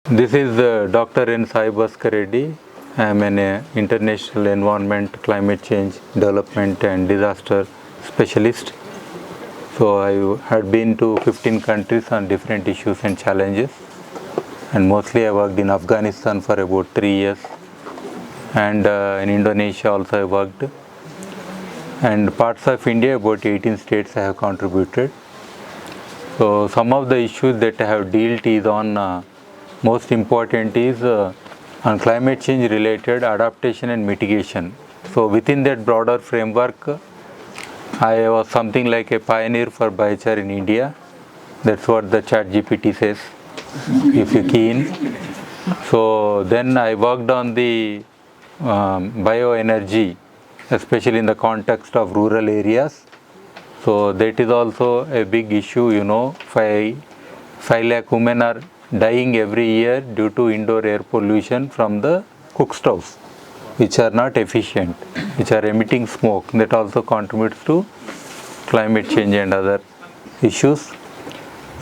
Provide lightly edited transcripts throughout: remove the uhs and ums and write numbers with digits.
This is Dr. N. Sai Bhaskar Reddy. I am an international environment, climate change, development and disaster specialist. So I had been to 15 countries on different issues and challenges, and mostly I worked in Afghanistan for about 3 years, and in Indonesia also I worked, and parts of India, about 18 states I have contributed. So some of the issues that I have dealt is on most important is on climate change related adaptation and mitigation. So within that broader framework, I was something like a pioneer for Biochar in India. That's what the chat GPT says, if you key in. So then I worked on the bioenergy, especially in the context of rural areas. So that is also a big issue, 5 lakh women are dying every year due to indoor air pollution from the cook stoves, which are not efficient, which are emitting smoke. That also contributes to climate change and other issues.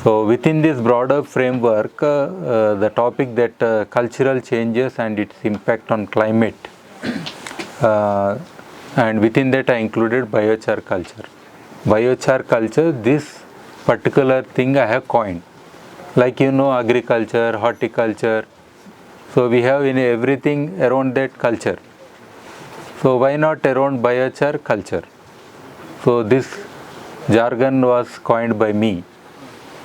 So within this broader framework, the topic that cultural changes and its impact on climate, and within that I included biochar culture. This particular thing I have coined, like agriculture, horticulture. So we have in everything around that culture. So why not around biochar culture? So this jargon was coined by me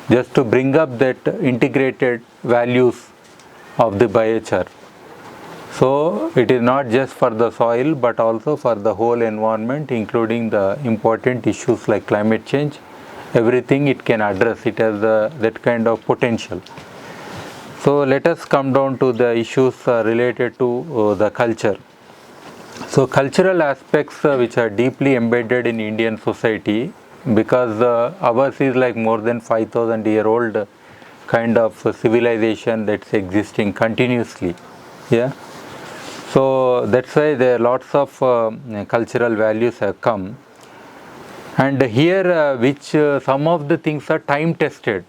just to bring up that integrated values of the biochar. So it is not just for the soil but also for the whole environment, including the important issues like climate change. Everything it can address, it has that kind of potential. So let us come down to the issues related to the culture. So cultural aspects which are deeply embedded in Indian society, because ours is like more than 5,000-year-old kind of civilization that's existing continuously. Yeah. So that's why there are lots of cultural values have come. And here some of the things are time tested,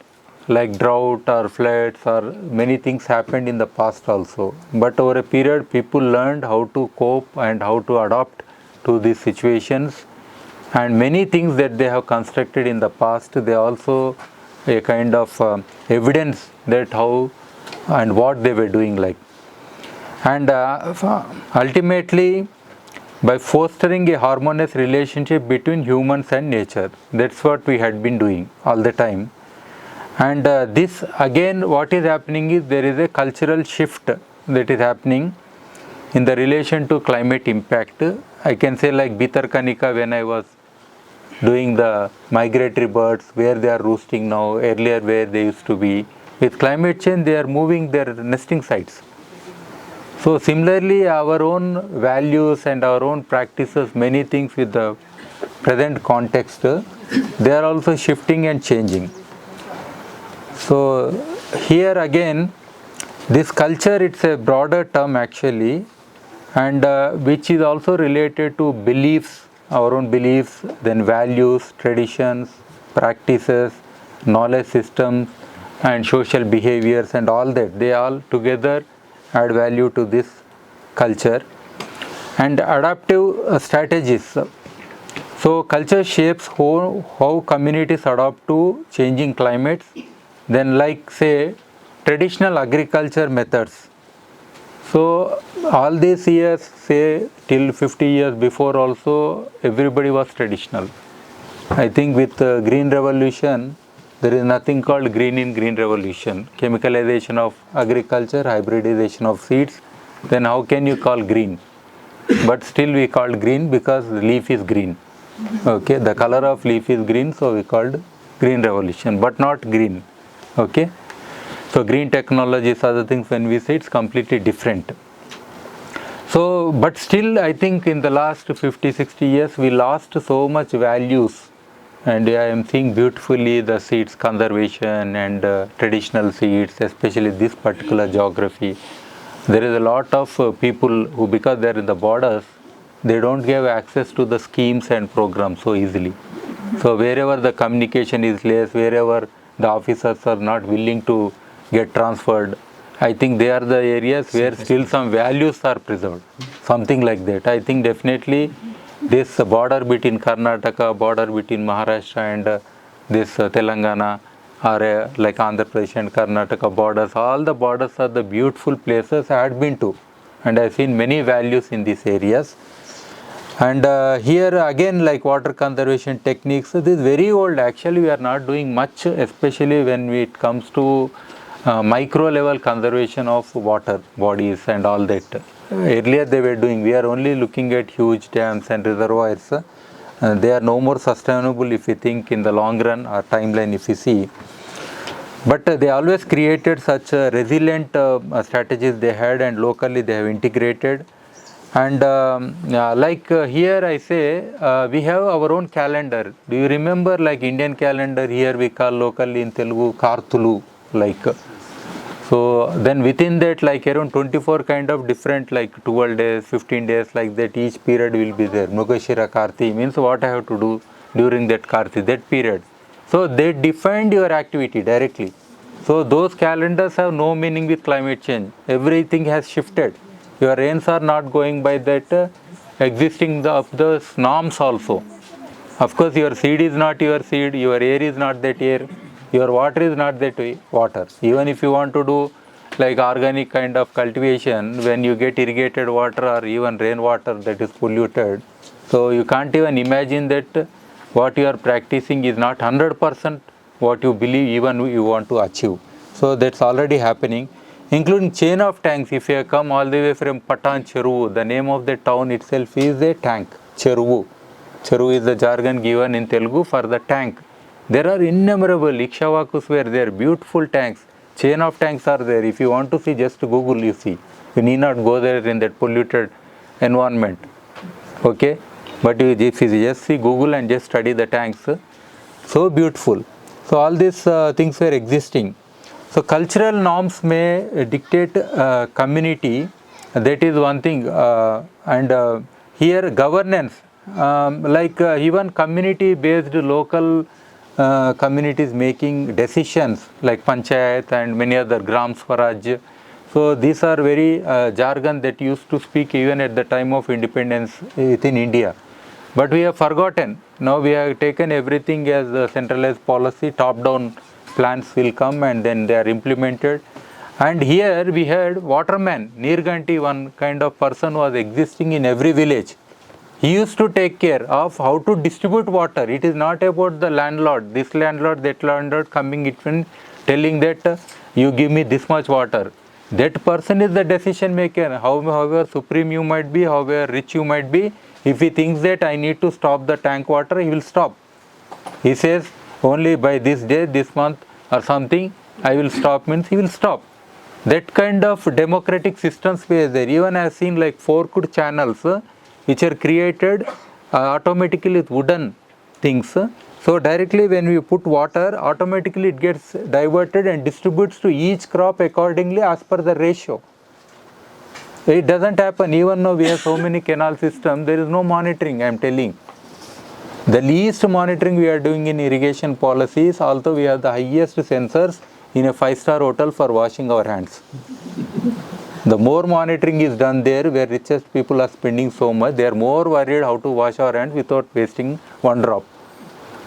like drought or floods or many things happened in the past also. But over a period people learned how to cope and how to adapt to these situations. And many things that they have constructed in the past, they also a kind of evidence that how and what they were doing like. And ultimately, by fostering a harmonious relationship between humans and nature. That's what we had been doing all the time. And this again, what is happening is there is a cultural shift that is happening in the relation to climate impact. I can say like Bitarkanika, when I was doing the migratory birds, where they are roosting now, earlier where they used to be. With climate change, they are moving their nesting sites. So similarly, our own values and our own practices, many things with the present context, they are also shifting and changing. So here again, this culture, it's a broader term actually, and which is also related to beliefs, our own beliefs, then values, traditions, practices, knowledge systems, and social behaviors and all that. They all together add value to this culture. And adaptive strategies. So culture shapes how communities adapt to changing climates. Then like say traditional agriculture methods. So all these years, say till 50 years before also, everybody was traditional. I think with green revolution, there is nothing called green in green revolution. Chemicalization of agriculture, hybridization of seeds, then how can you call green? But still we called green because the leaf is green. Okay, the color of leaf is green, so we called green revolution, but not green. Okay, so green technologies, other things, when we say it's completely different. So, but still I think in the last 50-60 years we lost so much values. And I am seeing beautifully the seeds conservation and traditional seeds, especially this particular geography. There is a lot of people who, because they are in the borders, they don't have access to the schemes and programs so easily. So wherever the communication is less, wherever the officers are not willing to get transferred, I think they are the areas where still some values are preserved, something like that. I think definitely this border between Karnataka, border between Maharashtra and this Telangana, or like Andhra Pradesh and Karnataka borders, all the borders are the beautiful places I had been to, and I have seen many values in these areas. And here again, like water conservation techniques, this is very old. Actually, we are not doing much, especially when it comes to micro level conservation of water bodies and all that. Earlier they were doing, we are only looking at huge dams and reservoirs. They are no more sustainable if we think in the long run or timeline if we see. But they always created such resilient strategies they had, and locally they have integrated. And here I say we have our own calendar. Do you remember, like Indian calendar, here we call locally in Telugu Kartulu, like. So then within that, like around 24 kind of different, like 12 days, 15 days, like that, each period will be there. Mugashira Karti means what I have to do during that Karti, that period. So they defined your activity directly. So those calendars have no meaning with climate change. Everything has shifted. Your rains are not going by that existing of the norms also. Of course, your seed is not your seed, your air is not that air, your water is not that water. Even if you want to do like organic kind of cultivation, when you get irrigated water or even rainwater that is polluted, so you can't even imagine that what you are practicing is not 100% what you believe even you want to achieve. So that's already happening, including chain of tanks. If you come all the way from Patan Cheruvu, the name of the town itself is a tank, Cheruvu. Cheruvu is the jargon given in Telugu for the tank. There are innumerable Ikshavakus were there, beautiful tanks. Chain of tanks are there. If you want to see, just Google, you see. You need not go there in that polluted environment. Okay? But if you just see Google and just study the tanks, so beautiful. So all these things were existing. So cultural norms may dictate community. That is one thing. And here governance, even community-based local communities making decisions like Panchayat and many other Gram Swaraj. So these are very jargon that used to speak even at the time of independence within India. But we have forgotten. Now we have taken everything as a centralized policy, top-down plans will come and then they are implemented. And here we had waterman, Neerganti, one kind of person was existing in every village. He used to take care of how to distribute water. It is not about the landlord, this landlord, that landlord coming in telling that you give me this much water. That person is the decision maker. However supreme you might be, however rich you might be, if he thinks that I need to stop the tank water, he will stop. He says only by this day, this month or something, I will stop, means he will stop. That kind of democratic systems were there. Even I have seen like forked channels which are created automatically with wooden things. So directly when we put water, automatically it gets diverted and distributes to each crop accordingly as per the ratio. It doesn't happen. Even though we have so many canal systems, there is no monitoring, I am telling. The least monitoring we are doing in irrigation policies, although we have the highest sensors in a 5-star hotel for washing our hands. The more monitoring is done there, where richest people are spending so much, they are more worried how to wash our hands without wasting one drop.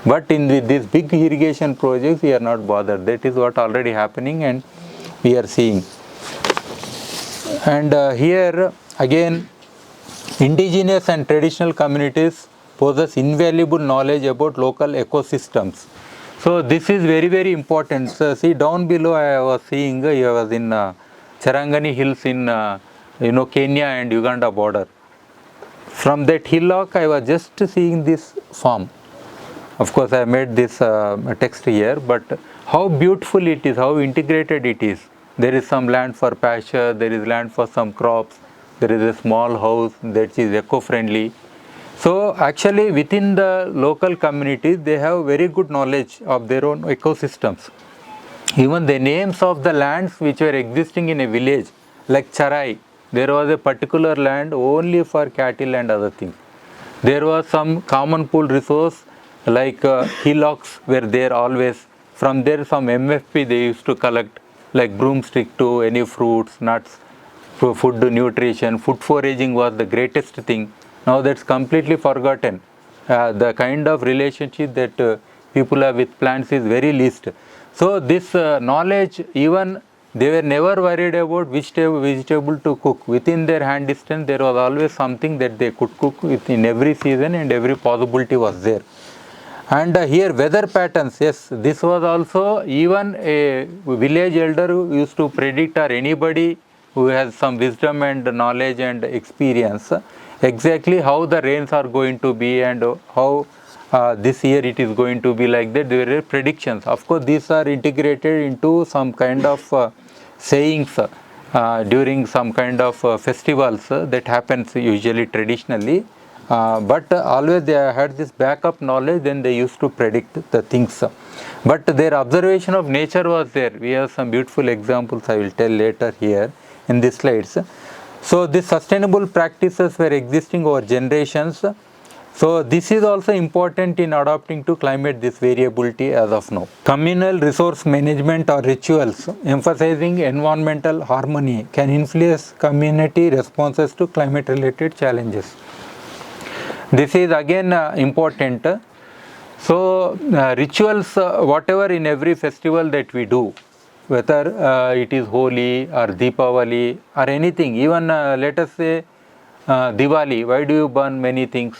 But in these big irrigation projects, we are not bothered. That is what already happening and we are seeing. And here again, indigenous and traditional communities possess invaluable knowledge about local ecosystems. So this is very, very important. So see down below, I was seeing, I was in Charangani Hills in Kenya and Uganda border. From that hillock, I was just seeing this farm. Of course, I made this text here, but how beautiful it is, how integrated it is. There is some land for pasture, there is land for some crops, there is a small house that is eco-friendly. So actually within the local communities, they have very good knowledge of their own ecosystems. Even the names of the lands which were existing in a village, like Charai, there was a particular land only for cattle and other things. There was some common pool resource like hillocks were there always. From there some MFP they used to collect. like broomstick to any fruits, nuts, food nutrition. Food foraging was the greatest thing. Now that's completely forgotten. The kind of relationship that people have with plants is very least. So this knowledge, even they were never worried about which vegetable to cook. Within their hand distance, there was always something that they could cook within every season, and every possibility was there. And here weather patterns, yes, this was also even a village elder who used to predict, or anybody who has some wisdom and knowledge and experience, exactly how the rains are going to be and how this year it is going to be like that. There are predictions. Of course, these are integrated into some kind of sayings during some kind of festivals that happens usually traditionally. But always they had this backup knowledge, then they used to predict the things. But their observation of nature was there. We have some beautiful examples I will tell later here in these slides. So these sustainable practices were existing over generations. So this is also important in adapting to climate, this variability as of now. Communal resource management or rituals emphasizing environmental harmony can influence community responses to climate related challenges. This is again important. So rituals, whatever in every festival that we do, whether it is Holi or Deepavali or anything, even let us say Diwali, why do you burn many things?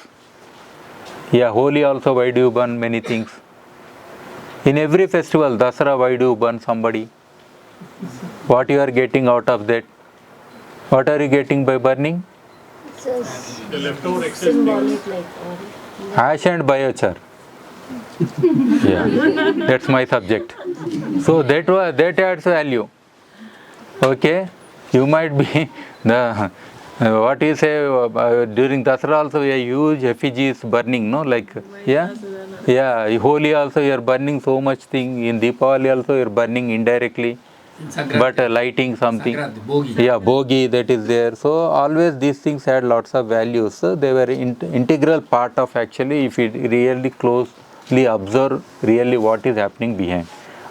Yeah, Holi also, why do you burn many things? In every festival, Dasara, why do you burn somebody? What you are getting out of that? What are you getting by burning? The leftover symbolic like Ash and biochar. Yeah, that's my subject. So that adds value. Okay, you might be the what you say during Dasara also, a huge effigies burning, no, like yeah, Holi also you are burning so much thing. In Deepavali also you are burning indirectly, but lighting something, yeah, bogi, that is there. So always these things had lots of values. So they were integral part of, actually, if you really closely observe really what is happening behind.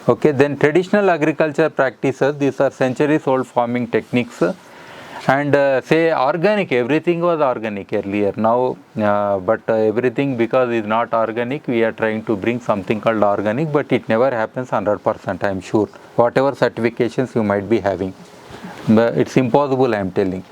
Okay, then traditional agriculture practices, these are centuries old farming techniques. And say organic, everything was organic earlier. Now but everything, because it's not organic, we are trying to bring something called organic, but it never happens 100%, I am sure, whatever certifications you might be having. But it's impossible, I am telling,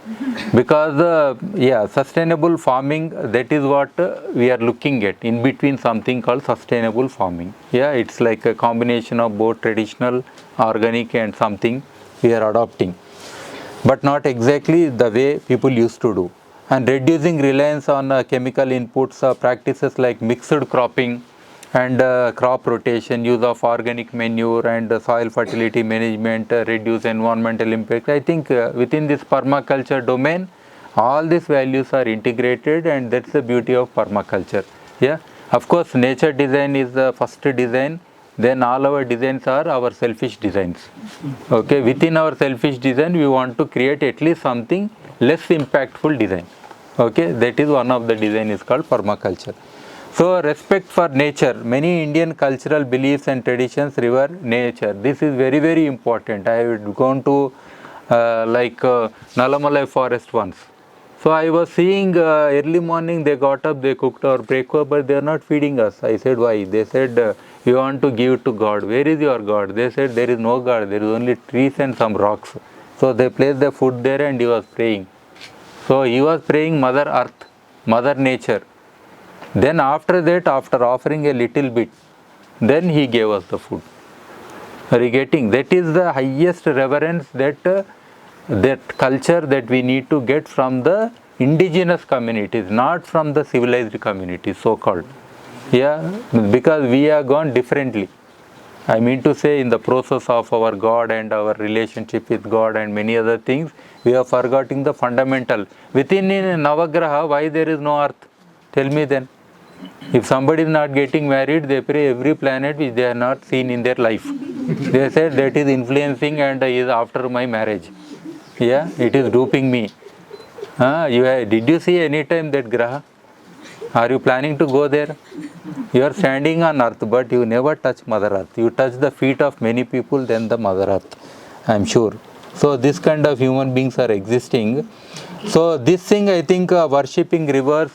because yeah, sustainable farming, that is what we are looking at, in between something called sustainable farming. Yeah, it's like a combination of both traditional, organic, and something we are adopting, but not exactly the way people used to do. And reducing reliance on chemical inputs, practices like mixed cropping and crop rotation, use of organic manure and soil fertility management, reduce environmental impact. I think within this permaculture domain, all these values are integrated, and that's the beauty of permaculture. Yeah, of course, nature design is the first design. Then all our designs are our selfish designs. Okay, within our selfish design, we want to create at least something less impactful design. Okay, that is one of the design is called permaculture. So respect for nature. Many Indian cultural beliefs and traditions revere nature. This is very, very important. I had gone to Nalamalai forest once. So I was seeing early morning they got up, they cooked our breakfast, but they are not feeding us. I said, why? They said, we want to give it to God. Where is your God? They said, there is no God, there is only trees and some rocks. So they placed the food there and he was praying. So he was praying Mother Earth, Mother Nature. Then after that, after offering a little bit, then he gave us the food. Are you getting? That is the highest reverence that culture that we need to get from the indigenous communities, not from the civilized communities, so-called. Yeah, because we are gone differently. I mean to say, in the process of our God and our relationship with God and many other things, we are forgetting the fundamental. Within Navagraha, why there is no earth? Tell me then. If somebody is not getting married, they pray every planet which they have not seen in their life. They said that is influencing and is after my marriage. Yeah, it is duping me. Did you see any time that Graha? Are you planning to go there? You are standing on earth, but you never touch Mother Earth. You touch the feet of many people, then the Mother Earth. I'm sure. So this kind of human beings are existing. So this thing, I think, worshipping rivers,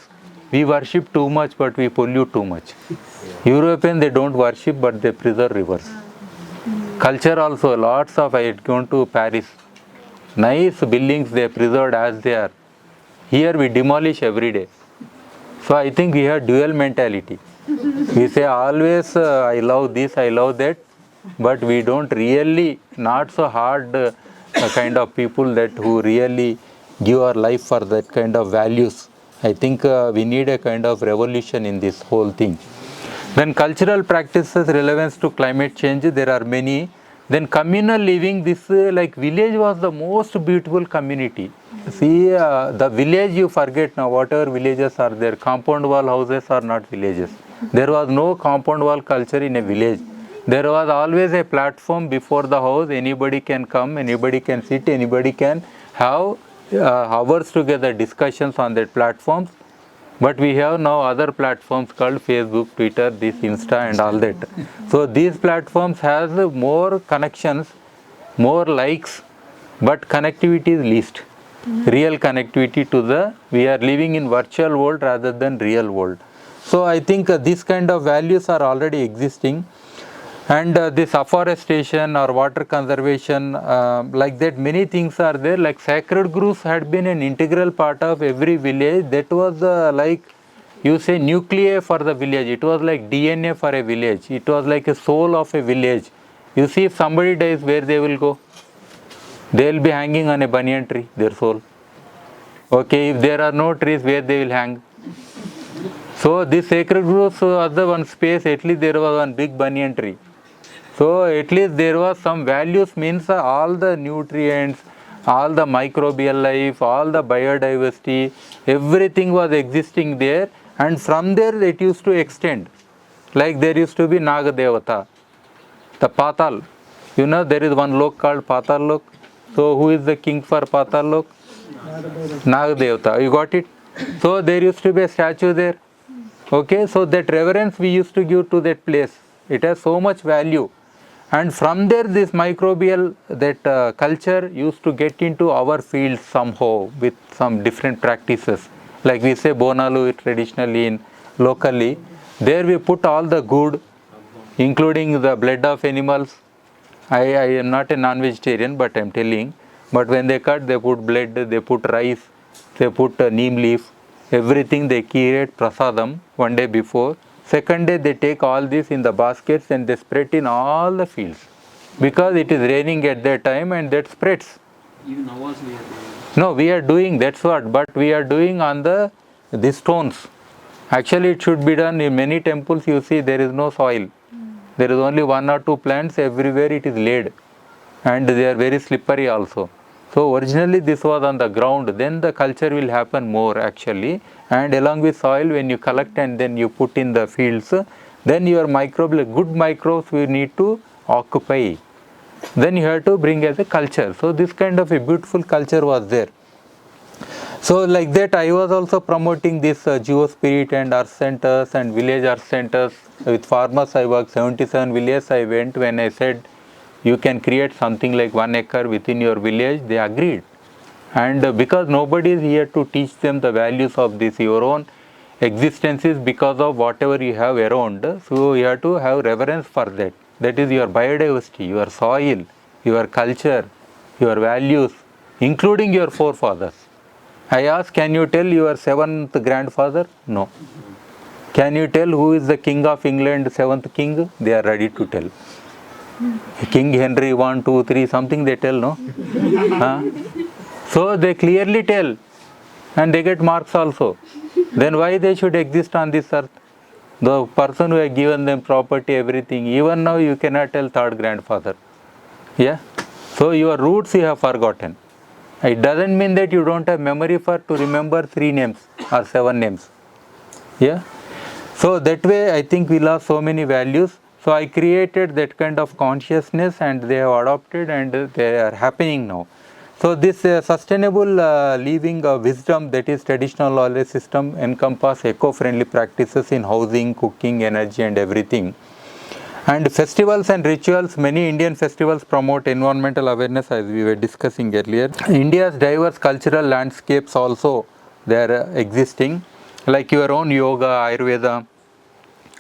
we worship too much, but we pollute too much. European, they don't worship, but they preserve rivers. Culture also, lots of, I had gone to Paris, nice buildings they preserved as they are. Here we demolish every day. So I think we have dual mentality. We say always, I love this, I love that, but we don't really, not so hard kind of people that who really give our life for that kind of values. I think we need a kind of revolution in this whole thing. Then cultural practices relevance to climate change, there are many. Then communal living, this like village was the most beautiful community. See, the village you forget now, whatever villages are there, compound wall houses are not villages. There was no compound wall culture in a village. There was always a platform before the house, anybody can come, anybody can sit, anybody can have hours together discussions on that platforms. But we have now other platforms called Facebook, Twitter, this Insta and all that. So these platforms has more connections, more likes, but connectivity is least. Real connectivity to the, we are living in virtual world rather than real world. So I think these kind of values are already existing. And this afforestation or water conservation, like that many things are there. Like sacred groves had been an integral part of every village. That was like you say nuclei for the village. It was like DNA for a village. It was like a soul of a village. You see, if somebody dies, where they will go? They will be hanging on a banyan tree, their soul. Okay, if there are no trees, where they will hang? So this sacred groves was the one space, at least there was one big banyan tree. So at least there was some values, means all the nutrients, all the microbial life, all the biodiversity, everything was existing there, and from there it used to extend. Like there used to be Naga Devata, the Patal. You know, there is one lok called Patal lok. So who is the king for Patal lok? Naga Devata. You got it? So there used to be a statue there. Okay, so that reverence we used to give to that place. It has so much value. And from there this microbial, that culture used to get into our fields somehow with some different practices. Like we say Bonalu traditionally in locally, there we put all the good, including the blood of animals. I am not a non-vegetarian, but I am telling. But when they cut, they put blood, they put rice, they put neem leaf, everything they create prasadam one day before. Second day they take all this in the baskets and they spread in all the fields. Because it is raining at that time and that spreads. Even now also we are doing. No, we are doing, that's what, but we are doing on the stones. Actually it should be done in many temples, you see there is no soil. There is only one or two plants, everywhere it is laid. And they are very slippery also. So originally this was on the ground, then the culture will happen more actually. And along with soil, when you collect and then you put in the fields, then your good microbes we need to occupy. Then you have to bring as a culture. So this kind of a beautiful culture was there. So like that I was also promoting this geospirit and earth centers and village earth centers. With farmers I worked 77 villages I went. When I said you can create something like 1 acre within your village, they agreed. And because nobody is here to teach them the values of this, your own existence is because of whatever you have around. So you have to have reverence for that. That is your biodiversity, your soil, your culture, your values, including your forefathers. I ask, can you tell your 7th grandfather? No. Can you tell who is the king of England, 7th king? They are ready to tell. King Henry 1, 2, 3, something they tell, no? So they clearly tell, and they get marks also. Then why they should exist on this earth? The person who has given them property, everything, even now you cannot tell 3rd grandfather. Yeah? So your roots you have forgotten. It doesn't mean that you don't have memory to remember 3 names or 7 names. Yeah? So that way I think we lost so many values. So I created that kind of consciousness and they have adopted and they are happening now. So this sustainable living wisdom, that is traditional knowledge system, encompass eco-friendly practices in housing, cooking, energy and everything. And festivals and rituals, many Indian festivals promote environmental awareness, as we were discussing earlier. India's diverse cultural landscapes also, they are existing, like your own yoga, Ayurveda,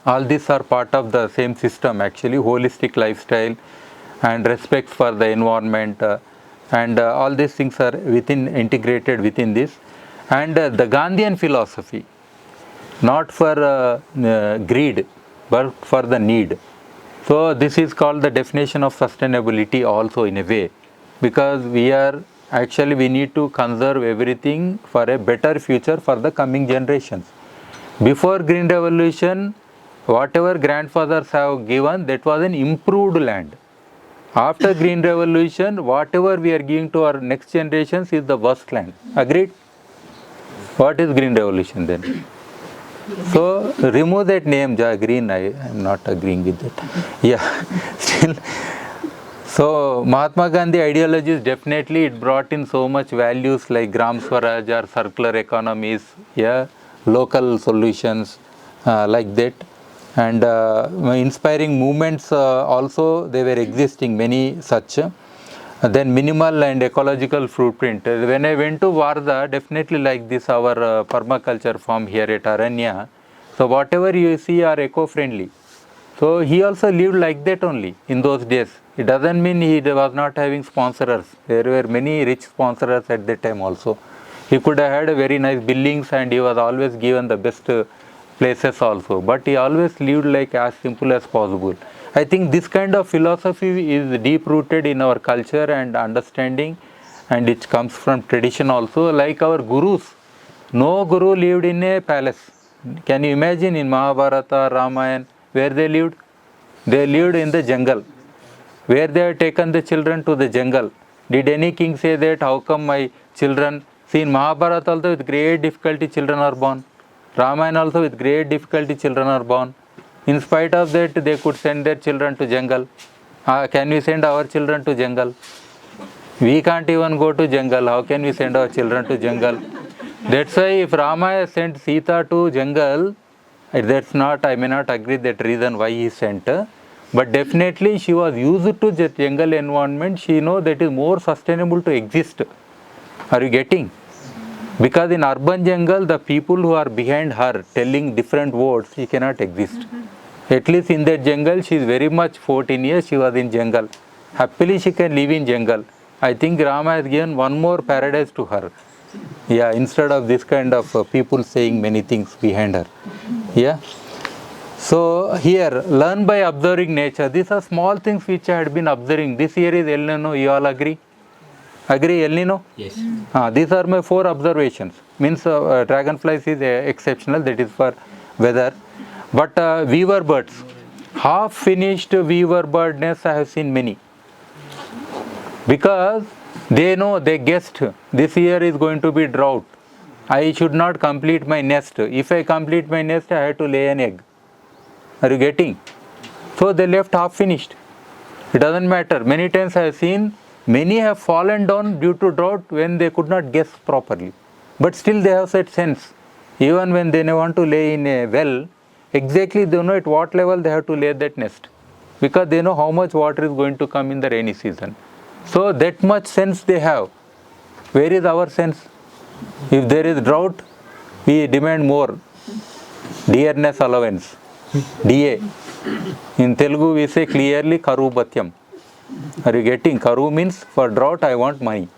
all these are part of the same system actually, holistic lifestyle and respect for the environment, and all these things are integrated within this. And the Gandhian philosophy, not for greed, but for the need. So this is called the definition of sustainability also in a way, because we need to conserve everything for a better future for the coming generations. Before Green Revolution, whatever grandfathers have given, that was an improved land. After Green Revolution, whatever we are giving to our next generations is the worst land. Agreed? What is Green Revolution then? So remove that name, green. I am not agreeing with that. Yeah, still. So Mahatma Gandhi ideologies, definitely it brought in so much values like Gram Swaraj or circular economies, yeah, local solutions, like that. And inspiring movements also, they were existing, many such. Then minimal and ecological footprint. When I went to Varda, definitely like this, our permaculture farm here at Aranya. So whatever you see are eco-friendly. So he also lived like that only in those days. It doesn't mean he was not having sponsors. There were many rich sponsors at that time also. He could have had a very nice buildings and he was always given the best places also. But he always lived like as simple as possible. I think this kind of philosophy is deep rooted in our culture and understanding, and it comes from tradition also, like our gurus. No guru lived in a palace. Can you imagine in Mahabharata, Ramayana, where they lived? They lived in the jungle, where they have taken the children to the jungle. Did any king say that, how come my children? See, in Mahabharata also with great difficulty children are born. Ramayana also with great difficulty children are born. In spite of that, they could send their children to jungle. Can we send our children to jungle? We can't even go to jungle. How can we send our children to jungle? That's why if Rama sent Sita to jungle, that's not, I may not agree that reason why he sent her. But definitely she was used to the jungle environment. She knows that is more sustainable to exist. Are you getting? Because in urban jungle, the people who are behind her telling different words, she cannot exist. At least in that jungle, she is very much 14 years, she was in jungle. Happily she can live in jungle. I think Rama has given one more paradise to her. Yeah, instead of this kind of people saying many things behind her. Yeah. So here, learn by observing nature. These are small things which I had been observing. This year is El Nino, you all agree? Agree, El Nino? Yes. These are my 4 observations. Means dragonflies is exceptional, that is for weather. But weaver birds, half finished weaver bird nests I have seen many. Because they know, they guessed this year is going to be drought. I should not complete my nest. If I complete my nest, I have to lay an egg. Are you getting? So they left half finished. It doesn't matter. Many times I have seen many have fallen down due to drought when they could not guess properly. But still they have that sense. Even when they want to lay in a well, exactly they know at what level they have to lay that nest. Because they know how much water is going to come in the rainy season. So that much sense they have. Where is our sense? If there is drought, we demand more dearness allowance. DA. In Telugu we say clearly Karu Bhatyam. Are you getting? Karu means for drought I want money.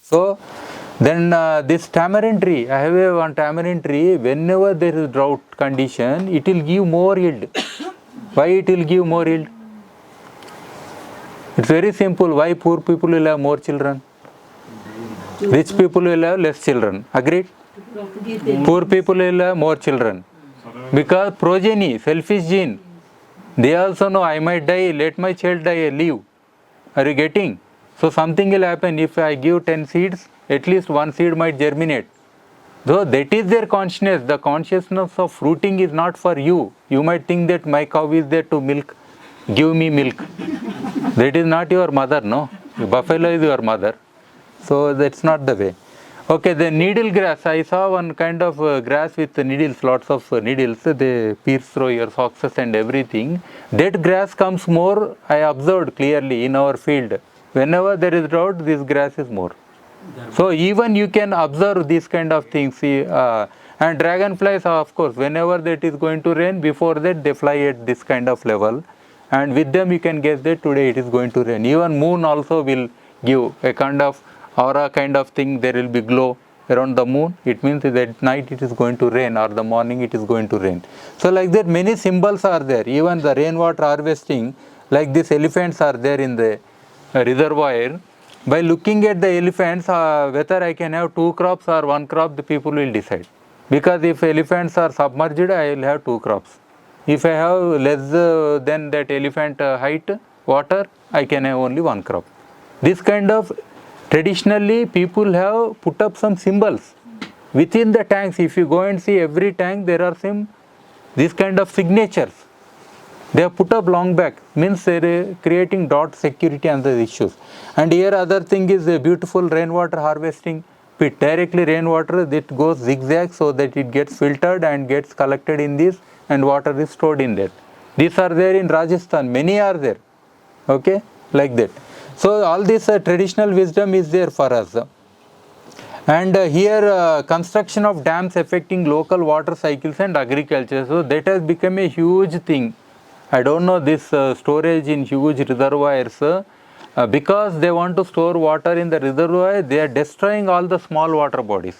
So then this tamarind tree, I have one tamarind tree, whenever there is drought condition, it will give more yield. Why it will give more yield? It's very simple. Why poor people will have more children? Rich people will have less children. Agreed? Poor people will have more children. Because progeny, selfish gene, they also know I might die, let my child die, leave. Are you getting? So something will happen. If I give 10 seeds, at least one seed might germinate. So that is their consciousness. The consciousness of fruiting is not for you. You might think that my cow is there to milk. Give me milk. That is not your mother, no. Buffalo is your mother. So that's not the way. Okay, the needle grass. I saw one kind of grass with needles, lots of needles. They pierce through your socks and everything. That grass comes more, I observed clearly in our field. Whenever there is drought, this grass is more. So even you can observe these kind of things. See, and dragonflies, of course, whenever that is going to rain, before that they fly at this kind of level. And with them you can guess that today it is going to rain. Even moon also will give a kind of aura kind of thing. There will be glow around the moon. It means that at night it is going to rain, or the morning it is going to rain. So like that many symbols are there. Even the rainwater harvesting, like these elephants are there in the reservoir. By looking at the elephants, whether I can have 2 crops or 1 crop, the people will decide. Because if elephants are submerged, I will have 2 crops. If I have less than that elephant height water, I can have only 1 crop. This kind of, traditionally people have put up some symbols within the tanks. If you go and see every tank, there are some this kind of signatures. They have put up long back, means they are creating drought security and the issues. And here other thing is a beautiful rainwater harvesting pit. Directly rainwater that goes zigzag so that it gets filtered and gets collected in this, and water is stored in that. These are there in Rajasthan, many are there, okay, like that. So all this traditional wisdom is there for us. And here construction of dams affecting local water cycles and agriculture. So that has become a huge thing. I don't know, this storage in huge reservoirs, because they want to store water in the reservoir, they are destroying all the small water bodies.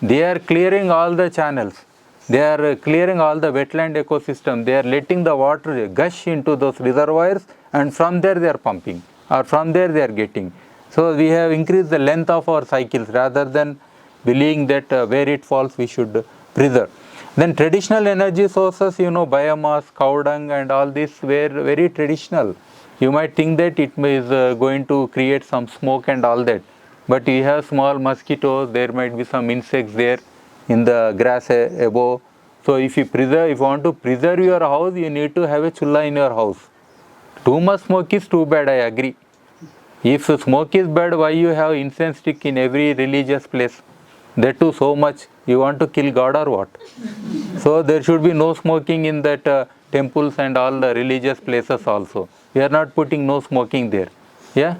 They are clearing all the channels. They are clearing all the wetland ecosystem. They are letting the water gush into those reservoirs, and from there they are pumping, or from there they are getting. So we have increased the length of our cycles rather than believing that where it falls we should preserve. Then traditional energy sources, biomass, cow dung and all this were very traditional. You might think that it is going to create some smoke and all that. But you have small mosquitoes, there might be some insects there in the grass above. So if you want to preserve your house, you need to have a chulla in your house. Too much smoke is too bad, I agree. If smoke is bad, why you have incense stick in every religious place? That too so much. You want to kill God or what? So there should be no smoking in that temples and all the religious places also. We are not putting no smoking there. Yeah.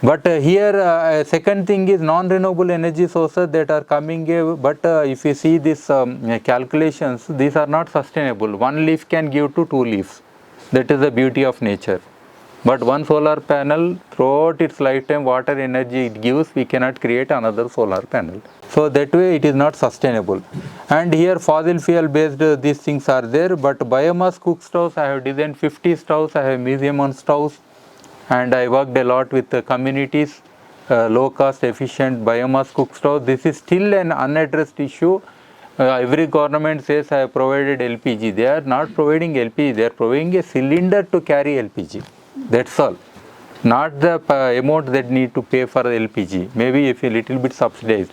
But here second thing is non-renewable energy sources that are coming. But if you see these calculations, these are not sustainable. 1 leaf can give to 2 leaves. That is the beauty of nature. But one solar panel, throughout its lifetime, water energy it gives, we cannot create another solar panel. So that way it is not sustainable. And here fossil fuel based these things are there, but biomass cook stoves, I have designed 50 stoves, I have museum on stoves, and I worked a lot with the communities, low cost efficient biomass cook stove. This is still an unaddressed issue. Every government says I have provided LPG. They are not providing LPG, they are providing a cylinder to carry LPG. That's all. Not the amount that need to pay for LPG. Maybe if a little bit subsidized.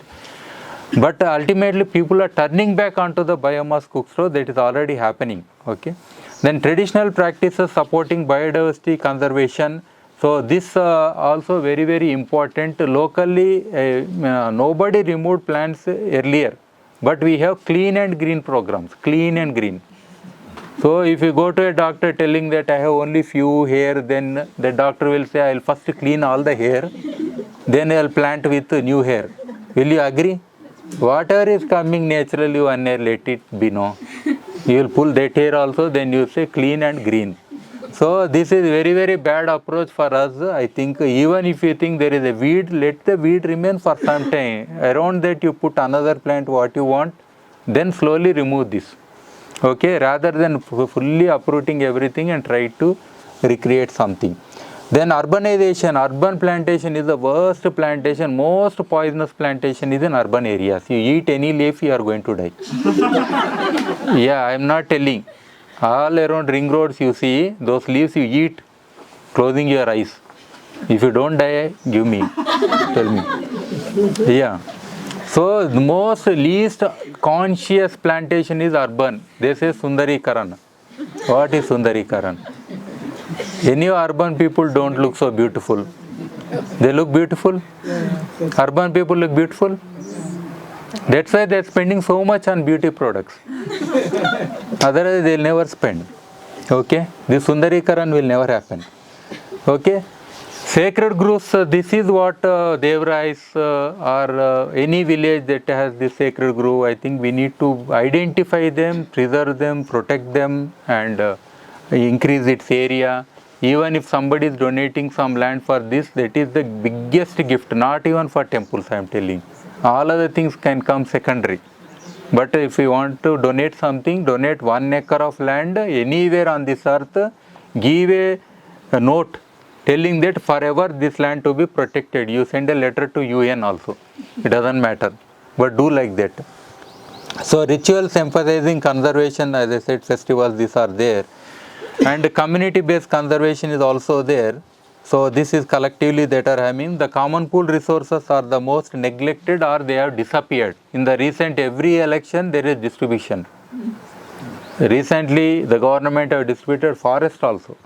But ultimately people are turning back onto the biomass cook stove. That is already happening. Okay. Then traditional practices supporting biodiversity conservation. So this also very, very important. Locally, nobody removed plants earlier. But we have clean and green programs. Clean and green. So if you go to a doctor telling that I have only few hair, then the doctor will say I will first clean all the hair, then I will plant with new hair. Will you agree? Whatever is coming naturally, one year let it be, no. You will pull that hair also, then you say clean and green. So this is very, very bad approach for us. I think even if you think there is a weed, let the weed remain for some time. Around that you put another plant what you want, then slowly remove this. Okay, rather than fully uprooting everything and try to recreate something. Then urbanization, urban plantation is the worst plantation. Most poisonous plantation is in urban areas. You eat any leaf, you are going to die. Yeah, I am not telling. All around ring roads you see, those leaves you eat, closing your eyes. If you don't die, give me, tell me. Yeah. So the most least conscious plantation is urban. They say Sundarikaran. What is Sundarikaran? Any urban people don't look so beautiful. They look beautiful. Urban people look beautiful. That's why they're spending so much on beauty products. Otherwise, they'll never spend. Okay? This Sundarikaran will never happen. Okay? Sacred groves, this is what Devrais or any village that has this sacred grove, I think we need to identify them, preserve them, protect them, and increase its area. Even if somebody is donating some land for this, that is the biggest gift, not even for temples, I am telling. All other things can come secondary. But if you want to donate something, donate 1 acre of land anywhere on this earth, give a note telling that forever this land to be protected. You send a letter to UN also. It doesn't matter. But do like that. So rituals emphasizing conservation, as I said, festivals, these are there. And community-based conservation is also there. So this is collectively that are having the common pool resources are the most neglected or they have disappeared. In the recent every election there is distribution. Recently the government have distributed forest also.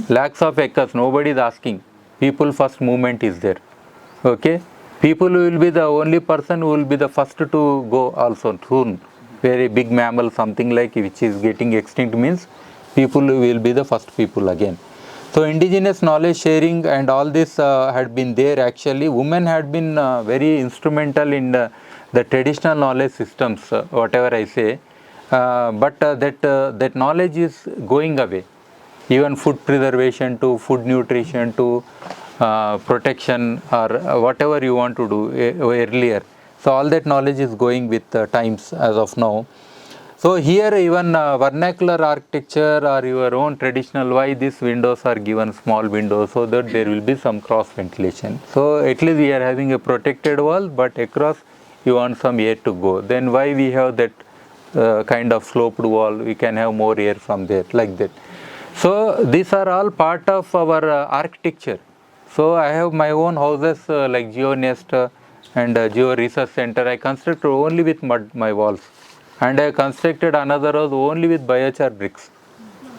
Lakhs of acres, nobody is asking. People first movement is there. Okay? People will be the only person who will be the first to go also soon. Very big mammal, something like which is getting extinct means people will be the first people again. So indigenous knowledge sharing and all this had been there actually. Women had been very instrumental in the traditional knowledge systems, whatever I say. But that knowledge is going away. Even food preservation to food nutrition to protection or whatever you want to do earlier. So all that knowledge is going with times as of now. So here even vernacular architecture or your own traditional, why these windows are given small windows so that there will be some cross ventilation. So at least we are having a protected wall, but across you want some air to go. Then why we have that kind of sloped wall, we can have more air from there like that. So these are all part of our architecture. So I have my own houses like GeoNest and Geo Research Center. I constructed only with mud my walls. And I constructed another house only with biochar bricks.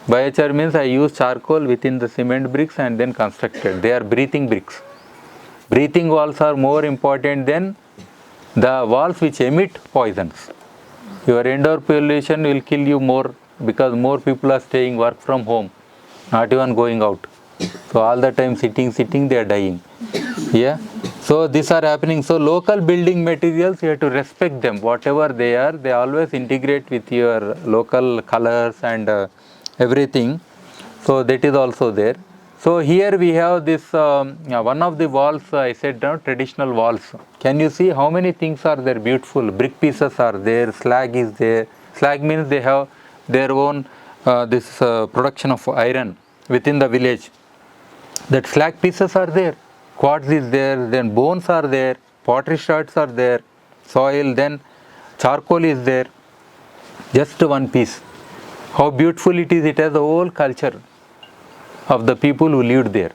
Biochar means I use charcoal within the cement bricks and then constructed. They are breathing bricks. Breathing walls are more important than the walls which emit poisons. Your indoor pollution will kill you more because more people are staying work from home, not even going out. So all the time sitting, they are dying. Yeah. So these are happening. So local building materials, you have to respect them. Whatever they are, they always integrate with your local colors and everything. So that is also there. So here we have this, one of the walls, I said now, traditional walls. Can you see how many things are there? Beautiful. Brick pieces are there, slag is there. Slag means they have their own this production of iron within the village. That slag pieces are there. Quartz is there, then bones are there, pottery shards are there, soil, then charcoal is there. Just one piece. How beautiful it is, it has the whole culture of the people who lived there.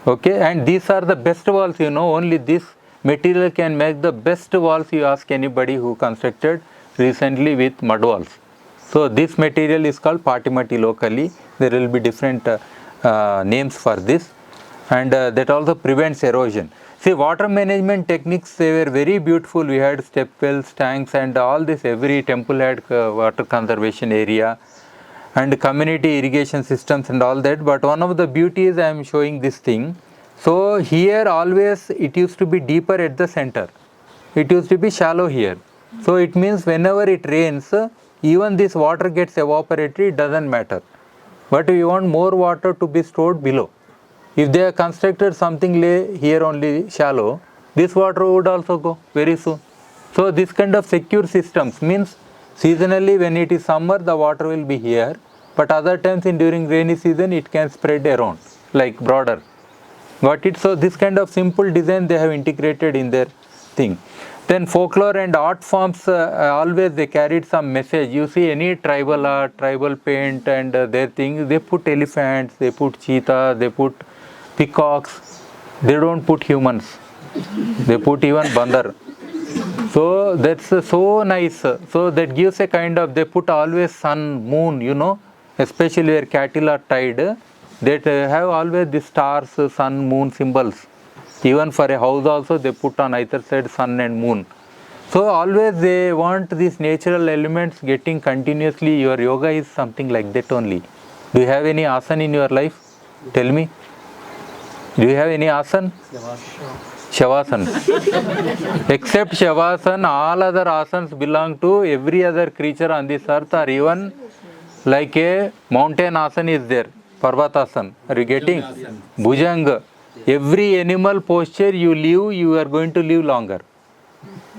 Okay, and these are the best walls, only this material can make the best walls. You ask anybody who constructed recently with mud walls. So this material is called patimati locally. There will be different names for this. And that also prevents erosion. See, water management techniques, they were very beautiful. We had step wells, tanks and all this. Every temple had water conservation area and community irrigation systems and all that. But one of the beauties, I am showing this thing. So here always it used to be deeper at the center. It used to be shallow here. So it means whenever it rains, even this water gets evaporated, it doesn't matter. But we want more water to be stored below. If they have constructed something here only shallow, this water would also go very soon. So this kind of secure systems means seasonally when it is summer, the water will be here, but other times during rainy season it can spread around like broader. Got it? So this kind of simple design they have integrated in their thing. Then folklore and art forms, always they carried some message. You see any tribal art, tribal paint and their things, they put elephants, they put cheetah, they put peacocks, they don't put humans, they put even bandar. So that's so nice. So that gives a kind of, they put always sun, moon, especially where cattle are tied, they have always the stars, sun, moon symbols. Even for a house also they put on either side sun and moon. So always they want these natural elements getting continuously. Your yoga is something like that only. Do you have any asana in your life? Tell me. Do you have any asana? Shavasana. Except Shavasana, all other asanas belong to every other creature on this earth, or even like a mountain asana is there. Parvatasana. Are you getting? Bhujanga. Every animal posture you live, you are going to live longer.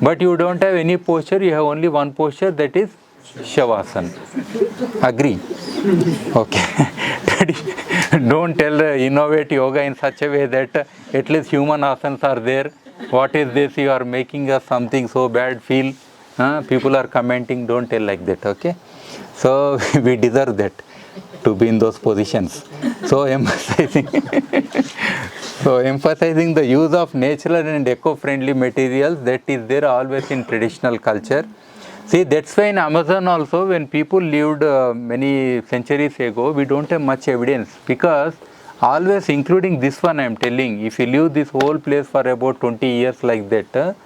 But you don't have any posture, you have only one posture, that is Shavasana. Agree? Okay. Don't tell innovate yoga in such a way that at least human asanas are there. What is this? You are making us something so bad feel. People are commenting. Don't tell like that. Okay. So we deserve that to be in those positions. So emphasizing, the use of natural and eco-friendly materials, that is there always in traditional culture. See, that's why in Amazon also, when people lived many centuries ago, we don't have much evidence, because always, including this one I am telling, if you leave this whole place for about 20 years like that,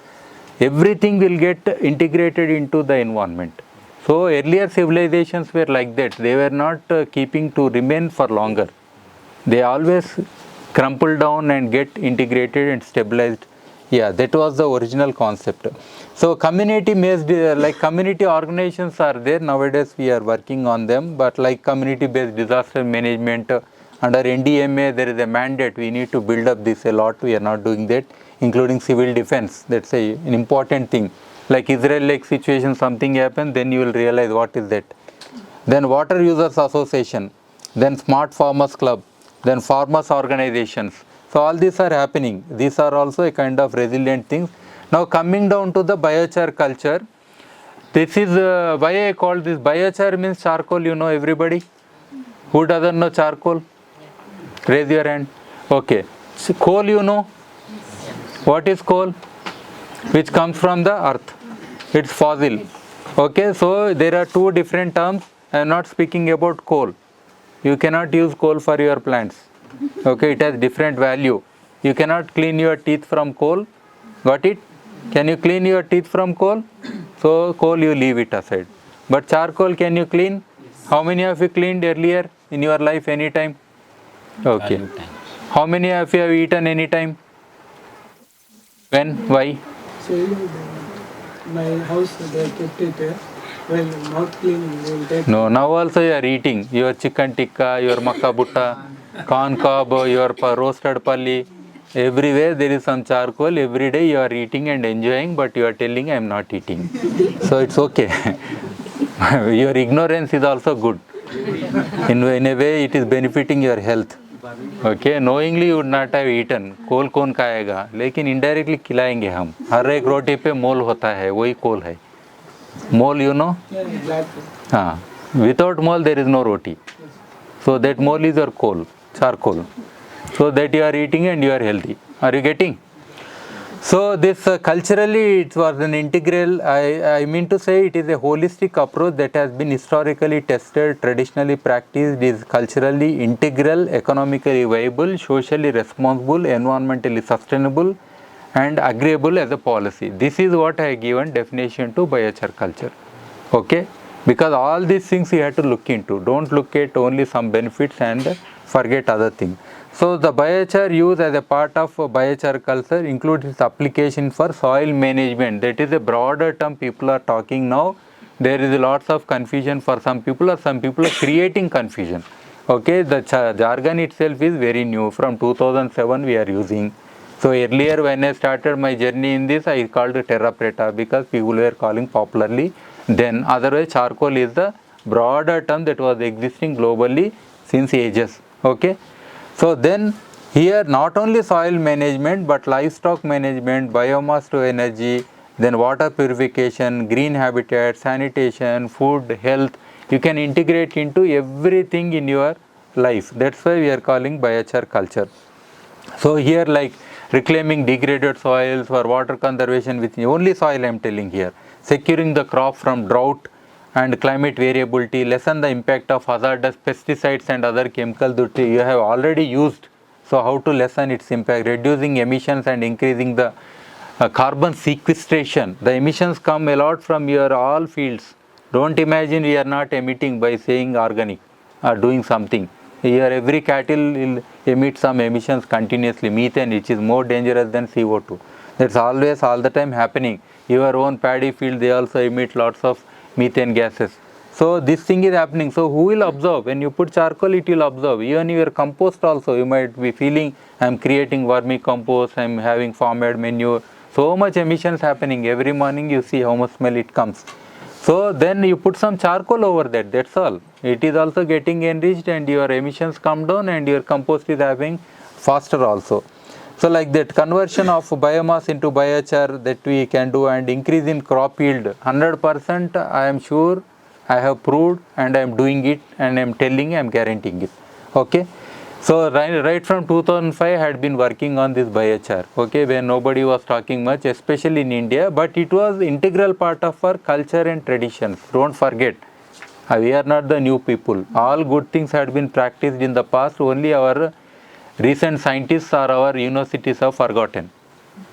everything will get integrated into the environment. So earlier civilizations were like that. They were not keeping to remain for longer. They always crumple down and get integrated and stabilized. Yeah, that was the original concept. So community based, like community organizations are there nowadays. We are working on them, but like community based disaster management, under NDMA there is a mandate. We need to build up this a lot. We are not doing that, including civil defense. That's an important thing. Like Israel like situation, something happen, then you will realize what is that. Then water users association, then smart farmers club, then farmers organizations. So all these are happening. These are also a kind of resilient things. Now coming down to the biochar culture, this is why I call this biochar means charcoal. You know everybody. Who doesn't know charcoal? Raise your hand. Okay. So coal, you know. What is coal? Which comes from the earth. It's fossil. Okay, so there are two different terms. I am not speaking about coal. You cannot use coal for your plants. Okay, it has different value. You cannot clean your teeth from coal. Got it? Can you clean your teeth from coal? So coal you leave it aside. But charcoal can you clean? How many of you cleaned earlier in your life anytime? Okay. How many of you have eaten anytime? When? Why? Childhood, my house, they kept it well, not clean. They will take. No, now also you are eating your chicken tikka, your makka butta, corn cob, your roasted palli. Everywhere there is some charcoal. Every day you are eating and enjoying, but you are telling I am not eating. So it's okay. Your ignorance is also good. In a way, it is benefiting your health. Okay, knowingly you would not have eaten. कोल कौन खाएगा? लेकिन indirectly खिलाएंगे हम. हर एक रोटी पे मोल होता है, वही कोल है. Mole, you know? Black. Without mole there is no roti. So that mole is your coal, charcoal. So that you are eating and you are healthy. Are you getting? So this culturally it was an integral, I mean to say it is a holistic approach that has been historically tested, traditionally practiced, is culturally integral, economically viable, socially responsible, environmentally sustainable and agreeable as a policy. This is what I have given definition to biochar culture. Okay? Because all these things you have to look into. Don't look at only some benefits and forget other things. So the biochar use as a part of biochar culture includes its application for soil management. That is a broader term people are talking now. There is lots of confusion for some people, or some people are creating confusion. Okay, the jargon itself is very new. From 2007 we are using. So earlier when I started my journey in this, I called it terra preta because people were calling popularly. Then otherwise charcoal is the broader term that was existing globally since ages. Okay. So then here not only soil management but livestock management, biomass to energy, then water purification, green habitat, sanitation, food, health, you can integrate into everything in your life. That's why we are calling biochar culture. So here like reclaiming degraded soils for water conservation with only soil I am telling here, securing the crop from drought and climate variability, lessen the impact of hazardous pesticides and other chemicals that you have already used. So how to lessen its impact, reducing emissions and increasing the carbon sequestration. The emissions come a lot from your all fields. Don't imagine we are not emitting by saying organic or doing something. Here every cattle will emit some emissions continuously, methane, which is more dangerous than CO2. That's always all the time happening. Your own paddy field, they also emit lots of methane gases. So this thing is happening. So who will absorb? When you put charcoal, it will absorb. Even your compost also, you might be feeling, I am creating vermicompost, I am having farm-made manure. So much emissions happening. Every morning you see how much smell it comes. So then you put some charcoal over that, that's all. It is also getting enriched and your emissions come down and your compost is having faster also. So like that conversion of biomass into biochar that we can do and increase in crop yield 100%, I am sure, I have proved and I am doing it and I am telling, I am guaranteeing it. Okay. So right from 2005 I had been working on this biochar, okay, when nobody was talking much, especially in India, but it was integral part of our culture and traditions. Don't forget, we are not the new people. All good things had been practiced in the past, only our recent scientists or our universities have forgotten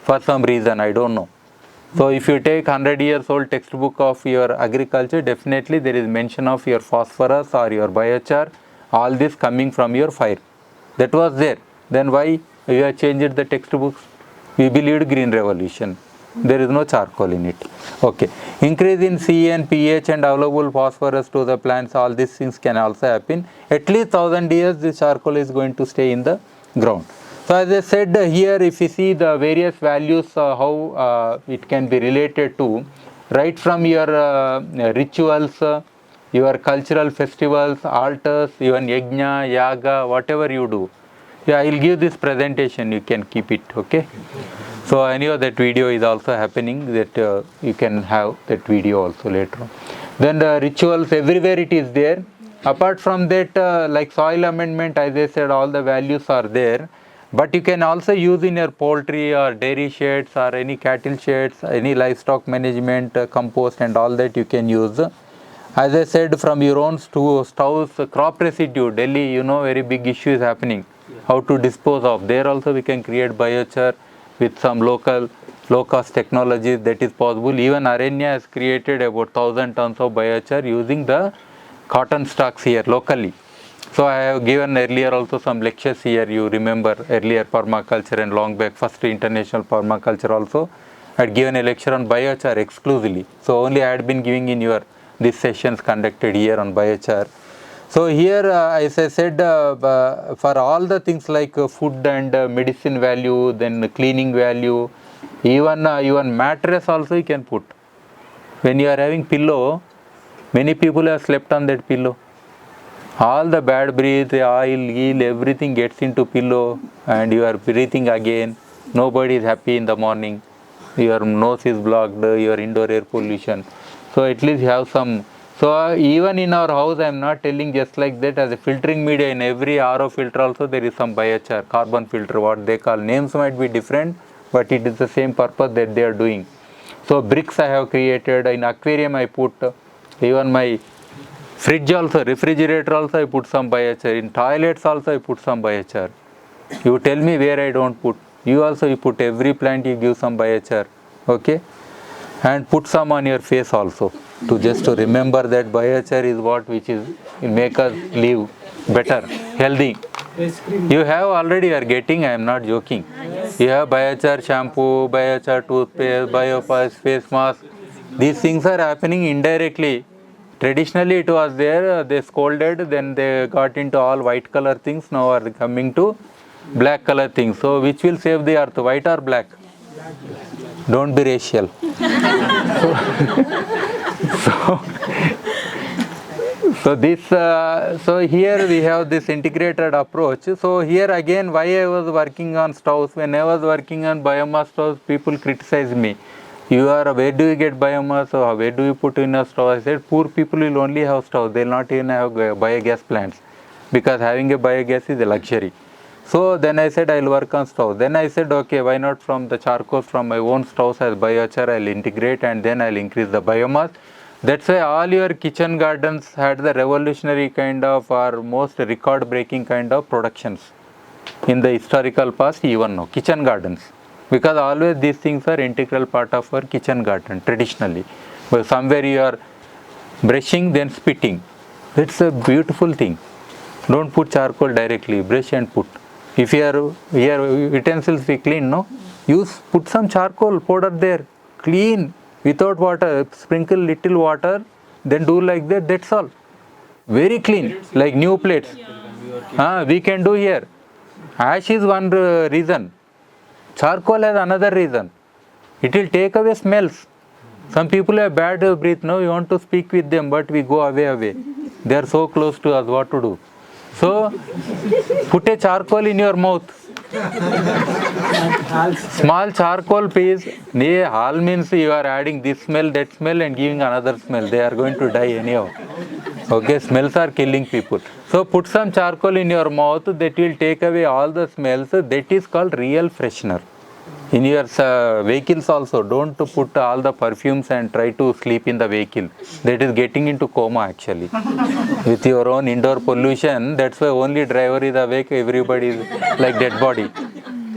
for some reason, I don't know. So if you take 100 years old textbook of your agriculture, definitely there is mention of your phosphorus or your biochar, all this coming from your fire. That was there. Then why we have changed the textbooks? We believed green revolution. There is no charcoal in it. Okay. Increase in CN, pH and available phosphorus to the plants, all these things can also happen. At least 1000 years this charcoal is going to stay in the ground. So as I said here, if you see the various values, how it can be related to, right from your rituals, your cultural festivals, altars, even yajna, yaga, whatever you do. Yeah, I will give this presentation, you can keep it, okay. So anyway, that video is also happening, that you can have that video also later on. Then the rituals, everywhere it is there. Apart from that, like soil amendment, as I said, all the values are there. But you can also use in your poultry or dairy sheds or any cattle sheds, any livestock management, compost and all that you can use. As I said, from your own stores, crop residue, Delhi, you know, very big issue is happening. How to dispose of. There also we can create biochar with some local, low-cost technologies that is possible. Even Aranya has created about 1000 tons of biochar using the cotton stocks here locally. So I have given earlier also some lectures here, you remember earlier permaculture and long back, first international permaculture also. I had given a lecture on biochar exclusively. So only I had been giving in your, these sessions conducted here on biochar. So here, as I said, for all the things like food and medicine value, then cleaning value, even mattress also you can put. When you are having pillow, many people have slept on that pillow. All the bad breath, oil, eel, everything gets into pillow and you are breathing again. Nobody is happy in the morning. Your nose is blocked, your indoor air pollution. So at least you have some. So even in our house, I am not telling just like that, as a filtering media in every RO filter also there is some biochar, carbon filter, what they call. Names might be different, but it is the same purpose that they are doing. So bricks I have created, in aquarium I put, even my fridge also, refrigerator also I put some biochar, in toilets also I put some biochar. You tell me where I don't put. You also, you put every plant, you give some biochar, okay? And put some on your face also, to just to remember that biochar is what which is make us live better, healthy. You have already, you are getting, I am not joking. You have biochar shampoo, biochar toothpaste, biopass face mask. These things are happening indirectly. Traditionally it was there, they scolded, then they got into all white color things, now are coming to black color things. So which will save the earth, white or black? Don't be racial. So this, so here we have this integrated approach. So here again, why I was working on stoves, when I was working on biomass stoves, people criticize me. You are, where do you get biomass, or where do you put in a stove? I said, poor people will only have stoves, they will not even have biogas plants, because having a biogas is a luxury. So then I said, I will work on stove. Then I said, okay, why not from the charcoal from my own stoves as biochar, I will integrate and then I will increase the biomass. That's why all your kitchen gardens had the revolutionary kind of, or most record breaking kind of productions in the historical past, even now, kitchen gardens. because always these things are integral part of our kitchen garden traditionally. But somewhere you are brushing then spitting, it's a beautiful thing. Don't put charcoal directly, brush and put. If your utensils we clean, no, put some charcoal powder there, clean without water, sprinkle little water, then do like that, that's all. Very clean, like new plates. We can do here. Ash is one reason. Charcoal has another reason. It will take away smells. Some people have bad breath, no, we want to speak with them, but we go away. They are so close to us, what to do? So, put a charcoal in your mouth. Small charcoal piece. Hal means you are adding this smell, that smell, and giving another smell. They are going to die anyhow. Okay, smells are killing people. So put some charcoal in your mouth, that will take away all the smells. That is called real freshener. In your vehicles also, don't put all the perfumes and try to sleep in the vehicle. That is getting into coma actually. With your own indoor pollution, that's why only driver is awake, everybody is like dead body.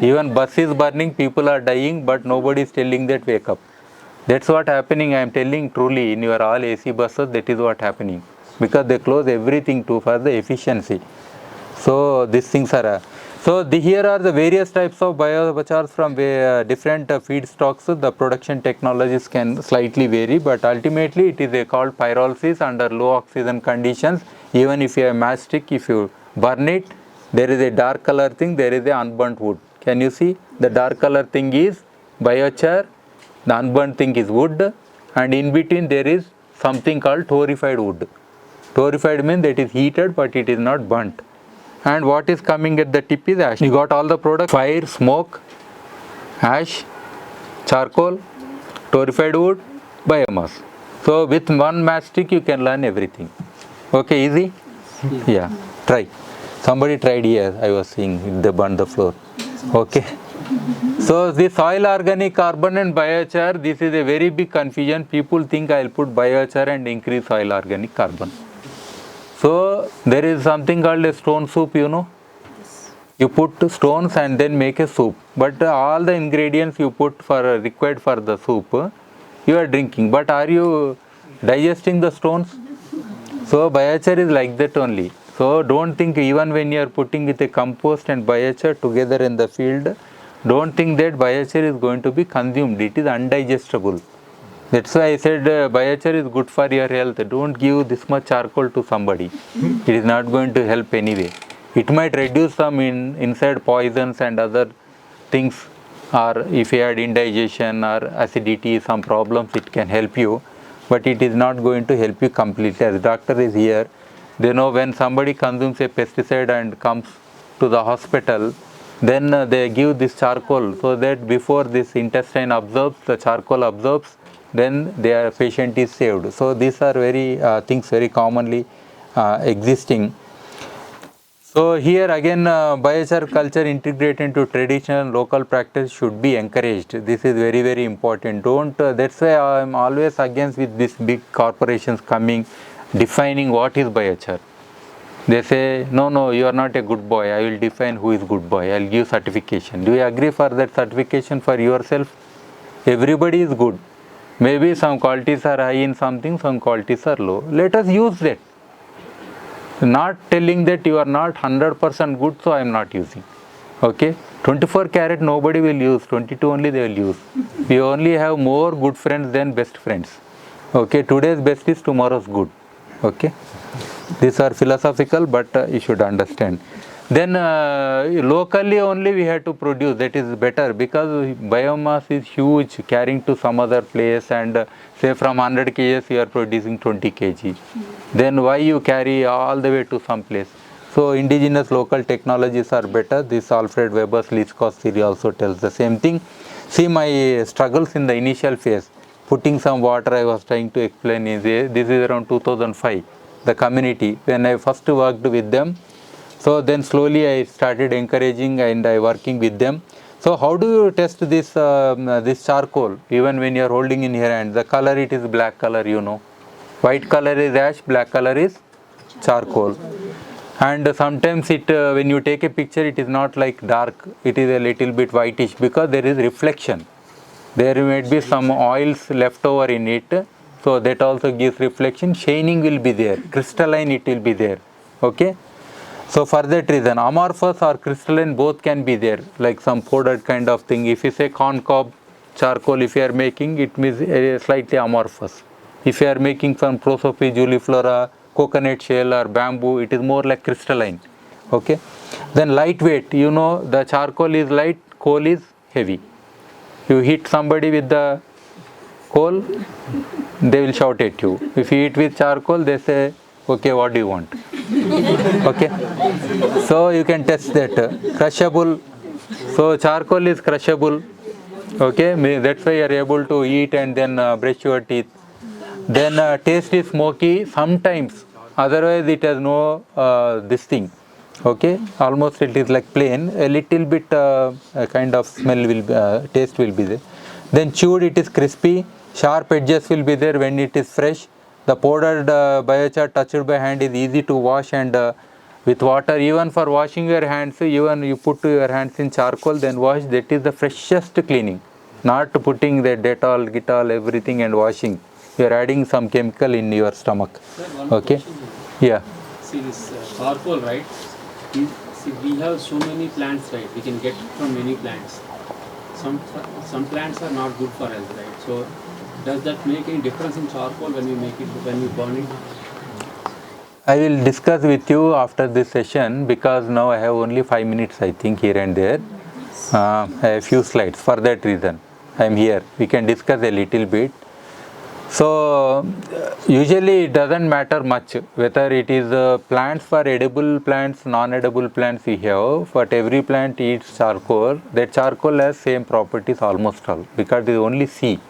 Even bus is burning, people are dying, but nobody is telling that wake up. That's what happening, I am telling truly, in your all AC buses, that is what happening. Because they close everything for the efficiency. So these things are... here are the various types of biochars from different feedstocks. The production technologies can slightly vary, but ultimately it is called pyrolysis under low oxygen conditions. Even if you have matchstick, if you burn it, there is a dark color thing, there is a unburnt wood. Can you see? The dark color thing is biochar, the unburnt thing is wood, and in between there is something called torrefied wood. Torrefied means that is heated, but it is not burnt. And what is coming at the tip is ash. You got all the products: fire, smoke, ash, charcoal, torrefied wood, biomass. So with one matchstick you can learn everything. Okay, easy? Yeah, try. Somebody tried here, I was seeing, they burned the floor. Okay. So the soil organic carbon and biochar, this is a very big confusion. People think I will put biochar and increase soil organic carbon. So there is something called a stone soup, you know. You put stones and then make a soup. But all the ingredients you put required for the soup, you are drinking. But are you digesting the stones? So biochar is like that only. So don't think even when you are putting with a compost and biochar together in the field, don't think that biochar is going to be consumed. It is undigestible. That's why I said biochar is good for your health. Don't give this much charcoal to somebody. It is not going to help anyway. It might reduce some inside poisons and other things, or if you had indigestion or acidity, some problems, it can help you. But it is not going to help you completely. As doctor is here, they know when somebody consumes a pesticide and comes to the hospital, then they give this charcoal so that before this intestine absorbs, the charcoal absorbs, then their patient is saved. So these are very things very commonly existing. So here again biochar culture integrated into traditional local practice should be encouraged. This is very, very important. Don't that's why I am always against with these big corporations coming defining what is biochar. They say, no, you are not a good boy. I will define who is good boy. I will give certification. Do you agree for that certification for yourself? Everybody is good. Maybe some qualities are high in something, some qualities are low. Let us use that. Not telling that you are not 100% good, so I am not using. Okay? 24 karat nobody will use, 22 only they will use. We only have more good friends than best friends. Okay? Today's best is tomorrow's good. Okay? These are philosophical, but you should understand. Then locally only we have to produce, that is better, because biomass is huge, carrying to some other place, and say from 100 kgs you are producing 20 kg. Then why you carry all the way to some place? So indigenous local technologies are better. This Alfred Weber's least cost theory also tells the same thing. See my struggles in the initial phase. Putting some water, I was trying to explain, this is around 2005. The community, when I first worked with them, so then slowly I started encouraging and I working with them. So how do you test this this charcoal? Even when you are holding in your hand, the color, it is black color, you know. White color is ash, black color is charcoal. And sometimes it when you take a picture, it is not like dark, it is a little bit whitish because there is reflection. There might be some oils left over in it, so that also gives reflection. Shining will be there, crystalline it will be there. Okay, so for that reason, amorphous or crystalline both can be there, like some powdered kind of thing. If you say corn cob charcoal, if you are making, it means slightly amorphous. If you are making some prosopis, juliflora, coconut shell or bamboo, it is more like crystalline. Okay, then lightweight, you know, the charcoal is light, coal is heavy. You hit somebody with the coal, they will shout at you. If you hit with charcoal, they say, okay, what do you want? Okay, so you can test that. Crushable, so charcoal is crushable. Okay, that's why you are able to eat and then brush your teeth. Then taste is smoky sometimes, otherwise it has no this thing. Okay, almost it is like plain, a little bit kind of smell will be, taste will be there. Then chewed, it is crispy, sharp edges will be there when it is fresh. The powdered biochar touched by hand is easy to wash, and with water, even for washing your hands, even you put your hands in charcoal, then wash, that is the freshest cleaning. Not putting the Dettol, Gitol, everything and washing. You are adding some chemical in your stomach. Sir, one Okay, question. yeah. See this charcoal, right? See, we have so many plants, right? We can get from many plants. Some plants are not good for us, right? So does that make any difference in charcoal when we make it, when we burn it? I will discuss with you after this session, because now I have only 5 minutes, I think, here and there. I have a few slides. For that reason, I am here. We can discuss a little bit. So usually it doesn't matter much whether it is plants, for edible plants, non-edible plants we have, but every plant eats charcoal. That charcoal has same properties almost all, because it is only C.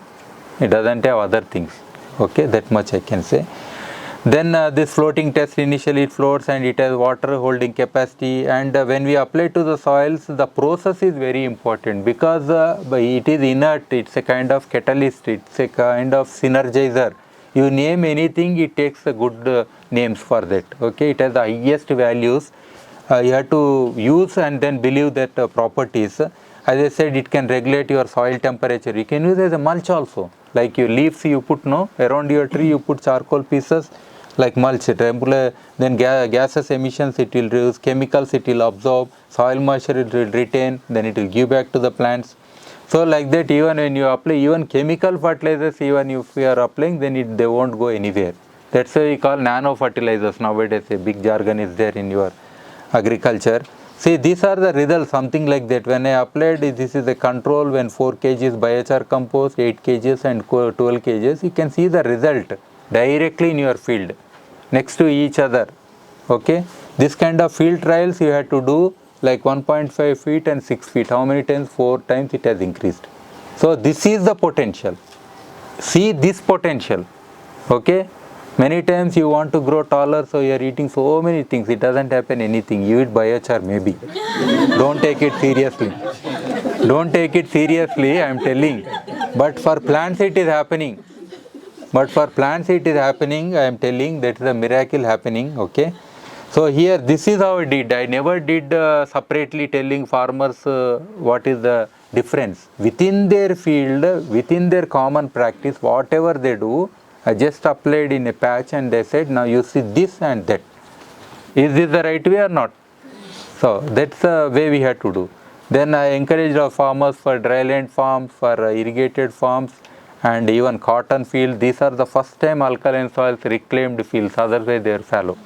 It doesn't have other things. Okay, that much I can say. Then this floating test, initially it floats and it has water holding capacity, and when we apply to the soils, the process is very important, because it is inert, it's a kind of catalyst, it's a kind of synergizer. You name anything, it takes a good names for that. Okay, it has the highest values. You have to use and then believe that properties. As I said, it can regulate your soil temperature. You can use as a mulch also. Like your leaves you put, no, around your tree you put charcoal pieces like mulch. Then gases emissions it will reduce, chemicals it will absorb, soil moisture it will retain, then it will give back to the plants. So like that, even when you apply even chemical fertilizers, even if you are applying, then they won't go anywhere. That's why we call nano fertilizers nowadays. A big jargon is there in your agriculture. See, these are the results, something like that. When I applied, this is the control when 4 kgs biochar compost, 8 kgs and 12 kgs, you can see the result directly in your field, next to each other. Okay, this kind of field trials you have to do like 1.5 feet and 6 feet. How many times? 4 times it has increased. So this is the potential. See this potential. Okay, many times you want to grow taller, so you are eating so many things, it doesn't happen anything. You eat biochar maybe. Don't take it seriously. Don't take it seriously, I am telling. But for plants it is happening. But for plants it is happening, I am telling, that is a miracle happening. Okay. So here this is how I did. I never did separately telling farmers what is the difference. Within their field, within their common practice, whatever they do, I just applied in a patch and they said, now you see this and that. Is this the right way or not? So that's the way we had to do. Then I encouraged our farmers for dryland farms, for irrigated farms, and even cotton field. These are the first time alkaline soils reclaimed fields, otherwise they are fallow.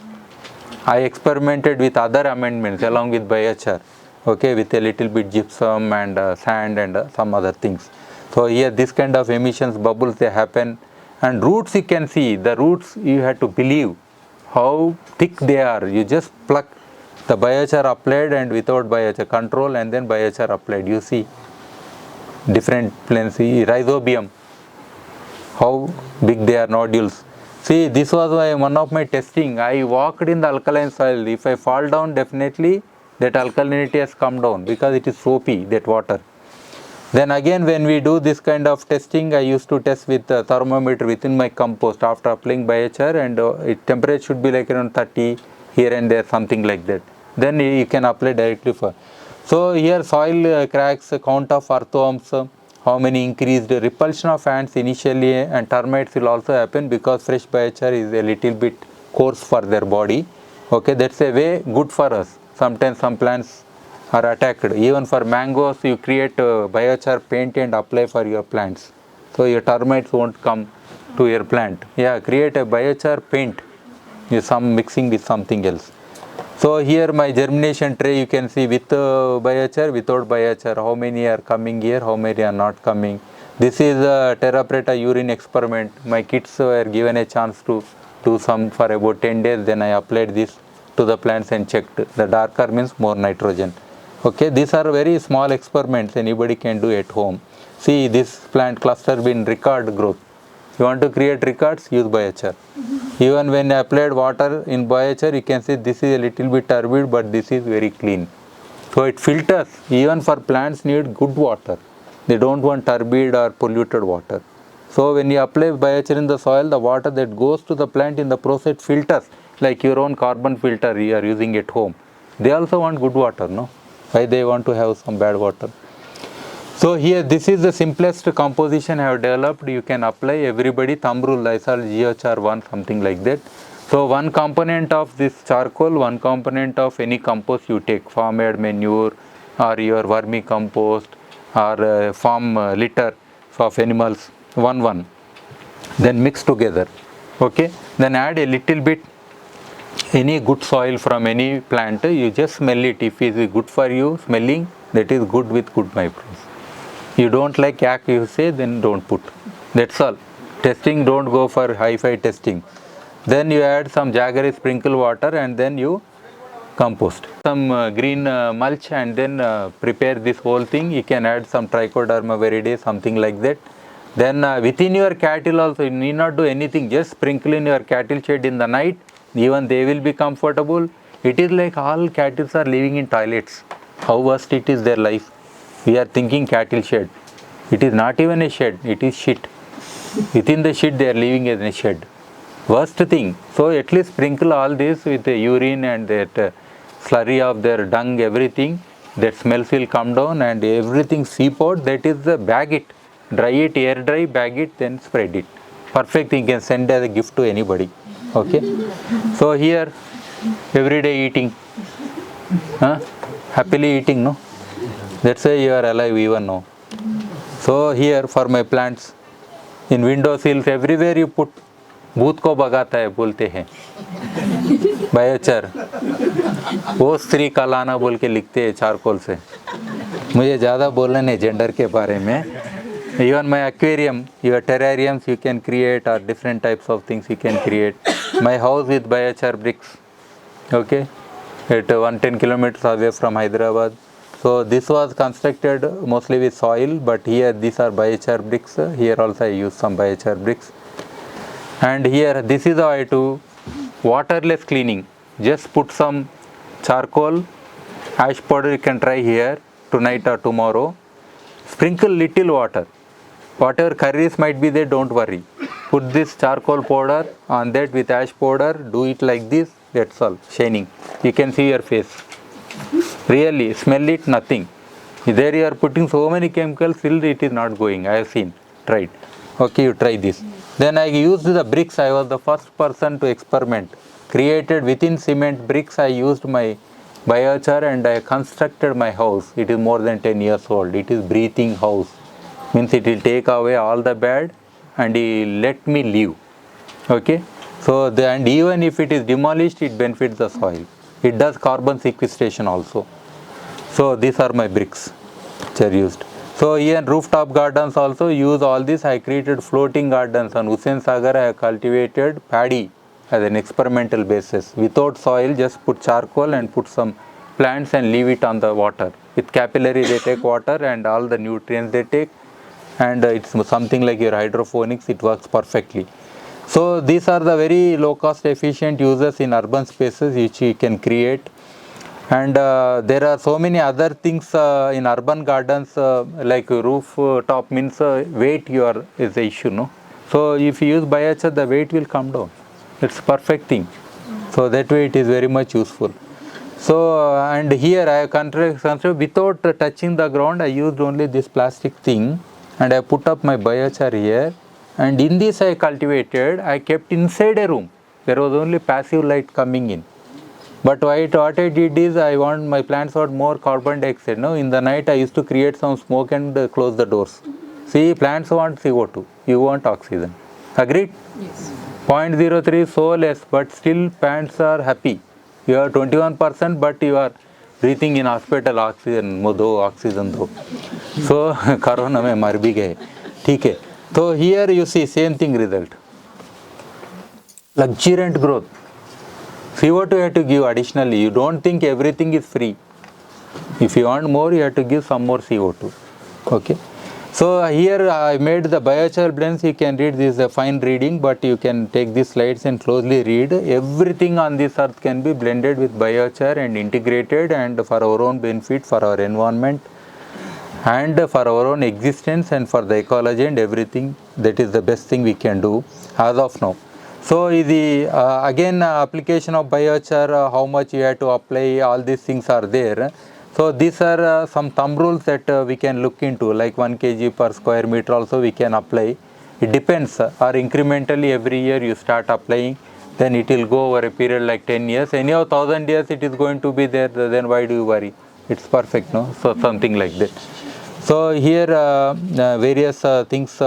I experimented with other amendments along with biochar, okay, with a little bit gypsum and sand and some other things. So here this kind of emissions, bubbles, they happen. And roots, you can see, the roots you have to believe how thick they are. You just pluck the biochar applied and without biochar control, and then biochar applied. You see different plants, rhizobium, how big they are, nodules. See, this was one of my testing. I walked in the alkaline soil. If I fall down, definitely that alkalinity has come down, because it is soapy, that water. Then again, when we do this kind of testing, I used to test with a thermometer within my compost after applying biochar, and its temperature should be like around 30, here and there, something like that. Then you can apply directly for. So here soil cracks, count of earthworms, how many increased, repulsion of ants initially, and termites will also happen because fresh biochar is a little bit coarse for their body. Okay, that's a way good for us. Sometimes some plants are attacked. Even for mangoes, you create biochar paint and apply for your plants. So your termites won't come to your plant. Yeah, create a biochar paint. Some mixing with something else. So here my germination tray you can see with biochar, without biochar, how many are coming here, how many are not coming. This is a terra preta urine experiment. My kids were given a chance to do some for about 10 days. Then I applied this to the plants and checked. The darker means more nitrogen. Okay, these are very small experiments anybody can do at home. See, this plant cluster been record growth. You want to create records, use biochar. Even when I applied water in biochar, you can see this is a little bit turbid, but this is very clean. So it filters. Even for plants need good water. They don't want turbid or polluted water. So when you apply biochar in the soil, the water that goes to the plant in the process filters, like your own carbon filter you are using at home. They also want good water, no? Why they want to have some bad water? So here this is the simplest composition I have developed. You can apply everybody thumb rule, Lysol Geochar 1, something like that. So one component of this charcoal, one component of any compost you take, farm yard manure or your vermicompost or farm litter of animals, one. Then mix together. Okay. Then add a little bit any good soil from any plant. You just smell it. If it is good for you smelling, that is good with good microbes. You don't like yak, you say, then don't put. That's all. Testing, don't go for hi-fi testing. Then you add some jaggery sprinkle water and then you compost. Some green mulch and then prepare this whole thing. You can add some trichoderma viride, something like that. Then within your cattle also, you need not do anything. Just sprinkle in your cattle shed in the night. Even they will be comfortable. It is like all cattle are living in toilets. How worst it is their life. We are thinking cattle shed. It is not even a shed, it is shit. Within the shit they are living in a shed. Worst thing. So at least sprinkle all this with the urine and that slurry of their dung, everything. That smells will come down and everything seep out. That is the bag it. Dry it, air dry, bag it, then spread it. Perfect thing, you can send as a gift to anybody. Okay. So here, everyday eating. Happily eating, no? Let's say you are alive even now. So here for my plants, in window sills, everywhere you put, भूत को भगाता है बोलते हैं, biochar, वो स्त्री का लाना बोल के लिखते हैं चारकोल से. मुझे ज़्यादा बोलना नहीं जेंडर के बारे में. Even my aquarium, your terrariums you can create or different types of things you can create. My house with biochar bricks, okay, at 110 kilometers away from Hyderabad. So this was constructed mostly with soil, but here these are biochar bricks. Here also I use some biochar bricks. And here this is how I do waterless cleaning. Just put some charcoal, ash powder you can try here tonight or tomorrow. Sprinkle little water. Whatever curries might be there, don't worry. Put this charcoal powder on that with ash powder. Do it like this. That's all. Shining. You can see your face. Really, smell it, nothing. There you are putting so many chemicals, still it is not going. I have seen, tried. Okay, you try this. Then I used the bricks. I was the first person to experiment. Created within cement bricks. I used my biochar and I constructed my house. It is more than 10 years old. It is breathing house. Means it will take away all the bad and it let me live. Okay. So and even if it is demolished, it benefits the soil. It does carbon sequestration also. So these are my bricks which are used. So here rooftop gardens also use all this. I created floating gardens on Hussain Sagar. I have cultivated paddy as an experimental basis. Without soil, just put charcoal and put some plants and leave it on the water. With capillary they take water and all the nutrients they take, and it's something like your hydroponics. It works perfectly. So these are the very low cost efficient uses in urban spaces which you can create. And there are so many other things in urban gardens like rooftop means weight is the issue, no? So if you use biochar, the weight will come down. It's perfect thing. So that way it is very much useful. So and here I have considered without touching the ground, I used only this plastic thing, and I put up my biochar here, and in this I cultivated. I kept inside a room. There was only passive light coming in. But what I did is I want my plants want more carbon dioxide. No, in the night I used to create some smoke and close the doors. See, plants want CO2. You want oxygen. Agreed? Yes. 0.03 is so less, but still plants are happy. You are 21%, but you are breathing in hospital oxygen, दो oxygen दो. So corona में मर भी गए. ठीक है. So here you see same thing result. Luxuriant growth. CO2 you have to give additionally. You don't think everything is free. If you want more, you have to give some more CO2. Okay. So here I made the biochar blends. You can read this fine reading, but you can take these slides and closely read. Everything on this earth can be blended with biochar and integrated, and for our own benefit, for our environment, and for our own existence, and for the ecology and everything. That is the best thing we can do as of now. So the again application of biochar, how much you have to apply, all these things are there. So these are some thumb rules that we can look into, like 1 kg per square meter also we can apply. It depends, or incrementally every year you start applying, then it will go over a period like 10 years. Anyhow 1000 years it is going to be there, then why do you worry? It's perfect, no? So something like that. So here various things.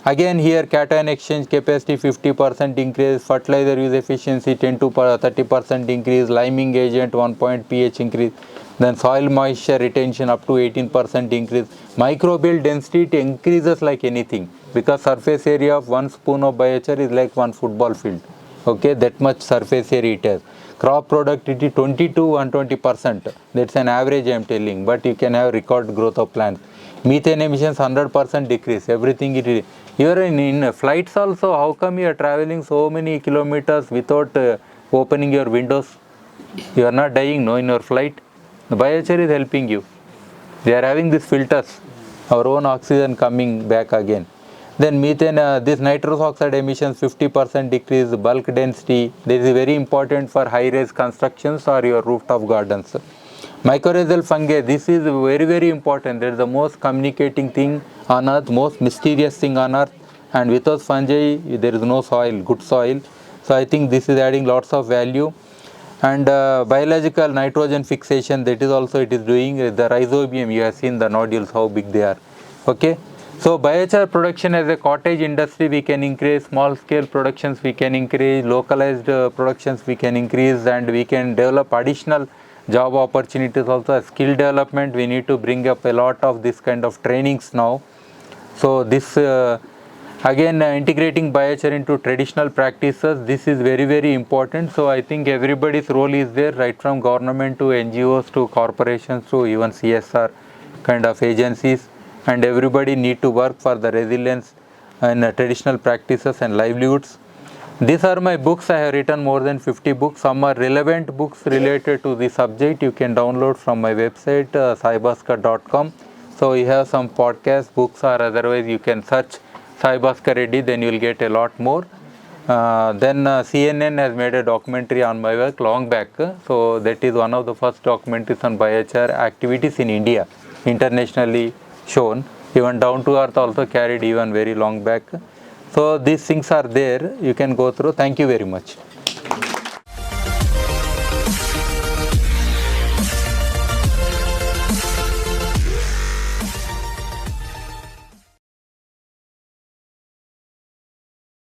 Again here cation exchange capacity 50% increase, fertilizer use efficiency 10 to 30% increase, liming agent 1 point pH increase, then soil moisture retention up to 18% increase. Microbial density it increases like anything, because surface area of 1 spoon of biochar is like 1 football field. Okay, that much surface area it has. Crop productivity 20 to 120%. That's an average I am telling, but you can have record growth of plants. Methane emissions 100% decrease. Everything it is. You are in flights also. How come you are traveling so many kilometers without opening your windows? You are not dying, no, in your flight. The biochar is helping you. They are having these filters, our own oxygen coming back again. Then methane, this nitrous oxide emissions 50% decrease, bulk density. This is very important for high-rise constructions or your rooftop gardens. Mycorrhizal fungi, this is very, very important. That is the most communicating thing on earth, most mysterious thing on earth. And without fungi, there is no soil, good soil. So I think this is adding lots of value. And biological nitrogen fixation, that is also it is doing. The rhizobium, you have seen the nodules, how big they are. Okay. So biochar production as a cottage industry we can increase, small scale productions we can increase, localized productions we can increase, and we can develop additional job opportunities also. As skill development, we need to bring up a lot of this kind of trainings now. So this again integrating biochar into traditional practices, this is very, very important. So I think everybody's role is there, right from government to NGOs to corporations to even CSR kind of agencies, and everybody need to work for the resilience and traditional practices and livelihoods. These are my books. I have written more than 50 books. Some are relevant books related to the subject. You can download from my website saibhaskar.com. So you have some podcast books, or otherwise you can search Sai Bhaskar Reddy, then you will get a lot more. Then CNN has made a documentary on my work long back. So that is one of the first documentaries on biochar activities in India, internationally shown. Even Down to Earth also carried even very long back. So these things are there. You can go through. Thank you very much.